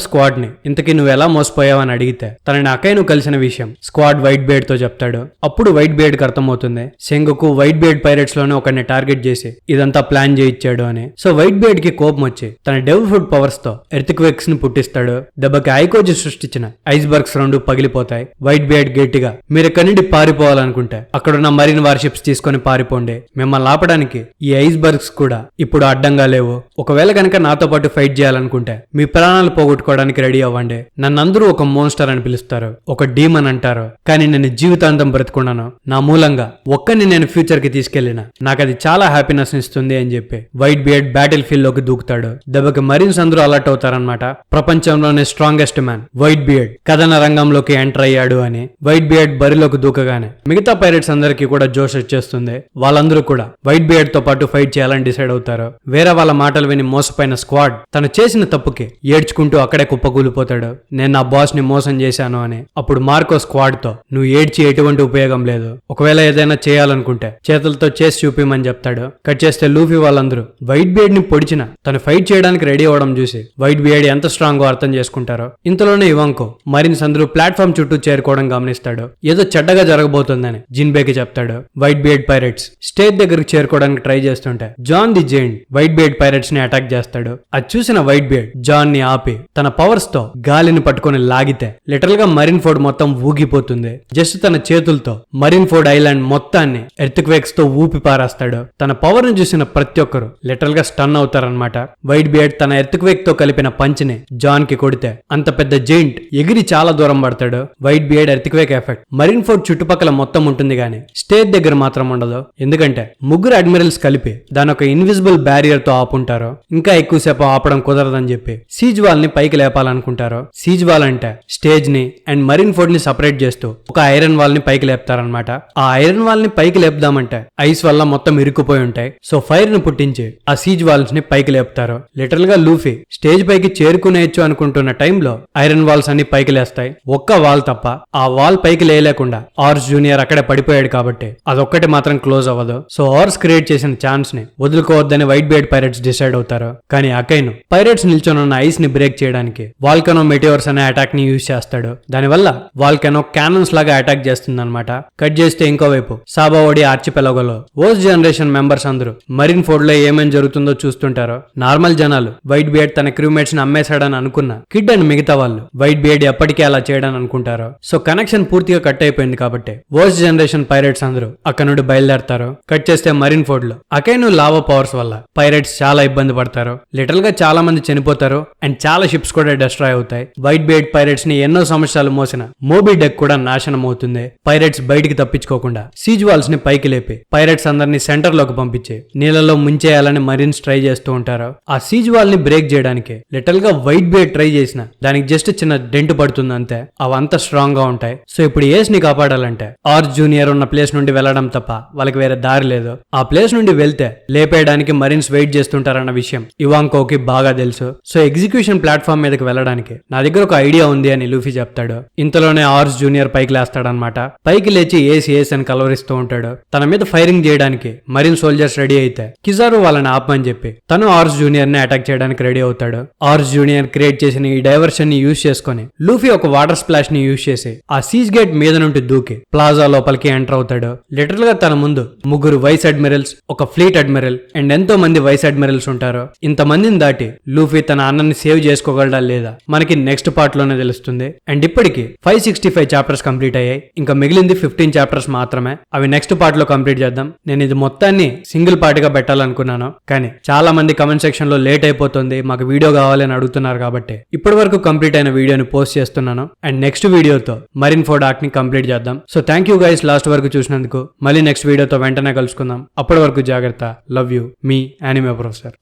స్క్వాడ్ ని ఇంతకీ నువ్వు ఎలా మోసపోయావని అడిగితే తనని అకైను కలిసిన విషయం స్క్వాడ్ వైట్ బియర్డ్ తో చెప్తాడు. అప్పుడు వైట్ బియర్డ్ కి అర్థమవుతుంది సెంగోకు వైట్ బియర్డ్ పైరేట్స్ లోనే ఒకరిని టార్గెట్ చేసి ఇదంతా ప్లాన్ చేయించాడు అని. సో వైట్ బియర్డ్ కి కోపం వచ్చి తన డెవిల్ ఫుడ్ పవర్స్ తో ఎర్త్క్వేక్స్ ని పుట్టిస్తాడు. దెబ్బకి ఐకోజీ సృష్టించిన ఐస్ బర్గ్స్ 2 పగిలిపోతాయి. వైట్ బియర్డ్ గట్టిగా మీరు ఎక్కడి నుండి పారిపోవాలనుకుంటే అక్కడున్న మరీన్ వార్షిప్స్ తీసుకొని పారిపోండి, మిమ్మల్ని ఆపడానికి ఈ ఐస్ బర్గ్స్ కూడా ఇప్పుడు అడ్డంగా లేవు. ఒకవేళ కనుక నాతో పాటు ఫైట్ చేయాలనుకుంటే మీ ప్రాణాలు పోగొట్టుకోవడానికి రెడీ అవ్వండి. నన్ను అందరూ ఒక మోన్స్టర్ అని పిలుస్తారు, ఒక డీమన్ అంటారు, కానీ నేను జీవితాంతం బ్రతుకున్నాను. నా మూలంగా ఒక్కరిని నేను ఫ్యూచర్ కి తీసుకెళ్లినా నాకు అది చాలా హ్యాపీనెస్ ఇస్తుంది అని చెప్పి వైట్ బియర్డ్ బ్యాటిల్ ఫీల్డ్ లోకి దూకుతాడు. దెబ్బకి మరీన్స్ అందరూ అలర్ట్ అవుతారనమాట. ప్రపంచంలోనే స్ట్రాంగెస్ట్ మ్యాన్ వైట్ బియర్డ్ కథన రంగంలోకి ఎంటర్ అయ్యాడు అని. వైట్ బియర్డ్ బరిలోకి దూకగానే మిగతా పైరేట్స్ అందరికీ కూడా జోష్ వచ్చేస్తుంది. వాళ్ళందరూ కూడా వైట్ బియర్డ్ తో పాటు ఫైట్ చేయాలని డిసైడ్ అవుతారు. వేరే వాళ్ళ మాటలు విని మోసపోయిన స్క్వాడ్ తను చేసిన తప్పుకి ఏడ్చుకుంటూ అక్కడే కుప్పకూలిపోతాడు. నేను నా బాస్ ని మోసం చేశాను అని. అప్పుడు మార్కో స్క్వాడ్ తో నువ్వు ఏడ్చి ఎటువంటి ఉపయోగం లేదు, ఒకవేళ ఏదైనా చేయాలను చేయాలనుకుంటే చేతులతో చేసి చూపిమని చెప్తాడు. కట్ చేస్తే లూఫీ వాళ్ళందరూ వైట్ బియర్డ్ ని పొడిచిన తను ఫైట్ చేయడానికి రెడీ అవ్వడం చూసి వైట్ బియర్డ్ ఎంత స్ట్రాంగ్ అర్థం చేసుకుంటారో. ఇంతలోనే ఇవాంకో మరిన్స్ అందరూ ప్లాట్ఫామ్ చుట్టూ చేరుకోవడం గమనిస్తాడు. ఏదో చెడ్డగా జరగబోతుందని జిన్బేకి చెప్తాడు. వైట్ బియర్డ్ పైరేట్స్ స్టేజ్ దగ్గరకు చేరుకోవడానికి ట్రై చేస్తుంటే John the giant Whitebeard pirates ని అటాక్ చేస్తాడు. అది చూసిన వైట్ బియర్డ్ జాన్ ని ఆపి తన పవర్స్ తో గాలిని పట్టుకొని లాగితే లిటరల్ గా మరిన్ ఫోర్డ్ మొత్తం ఊగిపోతుంది. జస్ట్ తన చేతులతో మరిన్ ఫోర్డ్ ఐలాండ్ మొత్తాన్ని ఎర్త్ క్వేక్స్ తో ఊపి పారేస్తాడు. తన పవర్ ని చూసిన ప్రతి ఒక్కరు లిటరల్ గా స్టన్ అవుతారనమాట. వైట్ బియర్డ్ తన ఎర్త్ క్వేక్ తో కలిపిన పంచ్ ని జాన్ కి కొడితే అంత పెద్ద జైంట్ ఎగిరి చాలా దూరం పడతాడు. Whitebeard earthquake effect Marineford చుట్టుపక్కల మొత్తం ఉంటుంది గానీ స్టేజ్ దగ్గర మాత్రం ఉండదు. ఎందుకంటే ముగ్గురు అడ్మిరల్స్ కలిపి దాని ఒక ఇన్విజిబుల్ బ్యారియర్ తో ఆపుంటారు. ఇంకా ఎక్కువసేపు ఆపడం కుదరదని చెప్పి సీజ్ వాల్ ని పైకి లేపాలనుకుంటారు. సీజ్ వాల్ అంటే స్టేజ్ ని అండ్ మరిన్ ఫోర్డ్ ని సపరేట్ చేస్తూ ఒక ఐరన్ వాల్ ని పైకి లేపుతారనమాట. ఆ ఐరన్ వాల్ ని పైకి లేపుదామంటే ఐస్ వల్ల మొత్తం ఇరుక్కుపోయి ఉంటాయి. సో ఫైర్ ని పుట్టించి ఆ సీజ్ వాల్స్ ని పైకి లేపుతారు. లిటరల్ గా లూఫీ స్టేజ్ పైకి చేరుకునేయచ్చు అనుకుంటున్న టైంలో ఐరన్ వాల్స్ అన్ని పైకి లేస్తాయి. ఒక్క వాల్ తప్ప ఆ వాల్ పైకి లేయలేకుండా ఆర్స్ జూనియర్ అక్కడే పడిపోయాడు కాబట్టి అదొక్కటి మాత్రం క్లోజ్ అవ్వదు. సో ఆర్స్ క్రియేట్ చేసిన ఛాన్స్ ని వదులుకోవద్దని వైట్ బియర్డ్ పైరేట్స్ డిసైడ్ అవుతారు. కానీ అకైను పైరేట్స్ నిల్చొనున్న ఐస్ ని బ్రేక్ చేయడానికి వాల్కనో మెటియోర్స్ అనే అటాక్ ని యూజ్ చేస్తాడు. దానివల్ల వాల్కనో క్యానన్స్ లాగా అటాక్ చేస్తుంది అనమాట. కట్ చేస్తే ఇంకోవైపు సాబావోడి ఆర్చిపెలాగోలో ఓస్ జనరేషన్ మెంబర్స్ అందరూ మరిన్ ఫోర్డ్ లో ఏమేం జరుగుతుందో చూస్తుంటారో. నార్మల్ జనాలు వైట్ బియర్డ్ తన క్రూమేట్స్ ని అమ్మేశాడని అనుకున్న కిడ్ అండ్ మిగతా వాళ్ళు వైట్ బియర్డ్ ఎప్పటికీ అలా చేయడని అనుకుంటారు. సో కనెక్షన్ పూర్తిగా కట్ అయిపోయింది కాబట్టి ఓస్ జనరేషన్ పైరేట్స్ అందరూ అక్కడ నుండి బయలుదేరతారు. కట్ చేస్తే మరిన్ ఫోర్డ్ లో అకైను లావా పవర్స్ వల్ల పైరేట్స్ చాలా ఇబ్బంది పడతారు. లిటరల్ గా చాలా మంది చనిపోతారు అండ్ చాలా షిప్స్ కూడా డిస్ట్రాయ్ అవుతాయి. వైట్ బియర్డ్ పైరేట్స్ ని ఎన్నో సంవత్సరాలు మోసిన మోబీ డెక్ కూడా నాశనం అవుతుంది. పైరేట్స్ బయటికి తప్పించుకోకుండా సీజ్ వాల్స్ ని పైకి లేపి పైరేట్స్ అందరినీ సెంటర్ లోకి పంపించి నీళ్ళలో ముంచేయాలని మరిన్స్ ట్రై చేస్తూ ఉంటారు. ఆ సీజ్ వాల్ ని బ్రేక్ చేయడానికి లిటరల్ గా వైట్ బియర్డ్ ట్రై చేసిన దానికి జస్ట్ చిన్న డెంట్ పడుతుంది అంతే. అవంతా స్ట్రాంగ్ గా ఉంటాయి. సో ఇప్పుడు ఏస్ ని కాపాడాలంటే ఆర్స్ జూనియర్ ఉన్న ప్లేస్ నుండి వెళ్లడం తప్ప వాళ్ళకి వేరే దారి లేదు. ఆ ప్లేస్ నుండి వెళ్తే లేపేయడానికి మరిన్స్ వెయిట్ చేస్తుంటారన్న విషయం ఇవాంకోకి బాగా తెలుసు. సో ఎగ్జిక్యూషన్ ప్లాట్ఫామ్ మీదకి వెళ్ళడానికి నా దగ్గర ఒక ఐడియా ఉంది అని లూఫీ చెప్తాడు. ఇంతలోనే ఆర్స్ జూనియర్ పైకి లేస్తాడనమాట. పైకి లేచి ఏస్ అని కలవరిస్తూ ఉంటాడు. తన మీద ఫైరింగ్ చేయడానికి మరిన్ సోల్జర్స్ రెడీ అయితే కిజారు వాళ్ళని ఆపమని చెప్పి తను ఆర్స్ జూనియర్ ని అటాక్ చేయడానికి రెడీ అవుతాడు. ఆర్స్ జూనియర్ క్రియేట్ చేసిన ఈ డైవర్షన్ ని యూజ్ చేసుకుని లూఫీ ఒక వాటర్ స్ప్లాష్ ని యూజ్ చేసి ఆ సీజ్ గేట్ మీద నుండి దూకి ప్లాజా లోపలికి ఎంటర్ అవుతాడు. లిటరల్ గా తన ముందు ముగ్గురు వైస్ అడ్మిరల్స్, ఒక ఫ్లీట్ అడ్మిరల్ అండ్ ఎంతో మంది వైస్ అడ్మిరల్స్ ఉంటారు. ఇంతమందిని దాటి లూఫీ తన అన్నని సేవ్ చేసుకోగలడా లేదా మనకి నెక్స్ట్ పార్ట్ లోనే తెలుస్తుంది. అండ్ ఇప్పటికి 565 చాప్టర్స్ కంప్లీట్ అయ్యాయి. ఇంకా మిగిలింది 15 చాప్టర్స్ మాత్రమే. అవి నెక్స్ట్ పార్ట్ లో కంప్లీట్ చేద్దాం. నేను ఇది మొత్తాన్ని సింగిల్ పార్ట్ గా పెట్టాలనుకున్నాను కానీ చాలా మంది కమెంట్ సెక్షన్ లో లేట్ అయిపోతుంది, మాకు వీడియో కావాలి అని అడుగుతున్నారు కాబట్టి ఇప్పటి వరకు కంప్లీట్ అయిన వీడియోని పోస్ట్ చేస్తున్నాను. అండ్ నెక్స్ట్ వీడియోతో మరిన్ ఫోర్డ్ ఆర్క్ ని కంప్లీట్ చేద్దాం. So thank you guys last వరకు చూసినందుకు. మళ్ళీ నెక్స్ట్ వీడియోతో వెంటనే కలుసుకుందాం. అప్పటి వరకు జాగ్రత్త. Love you, me anime professor.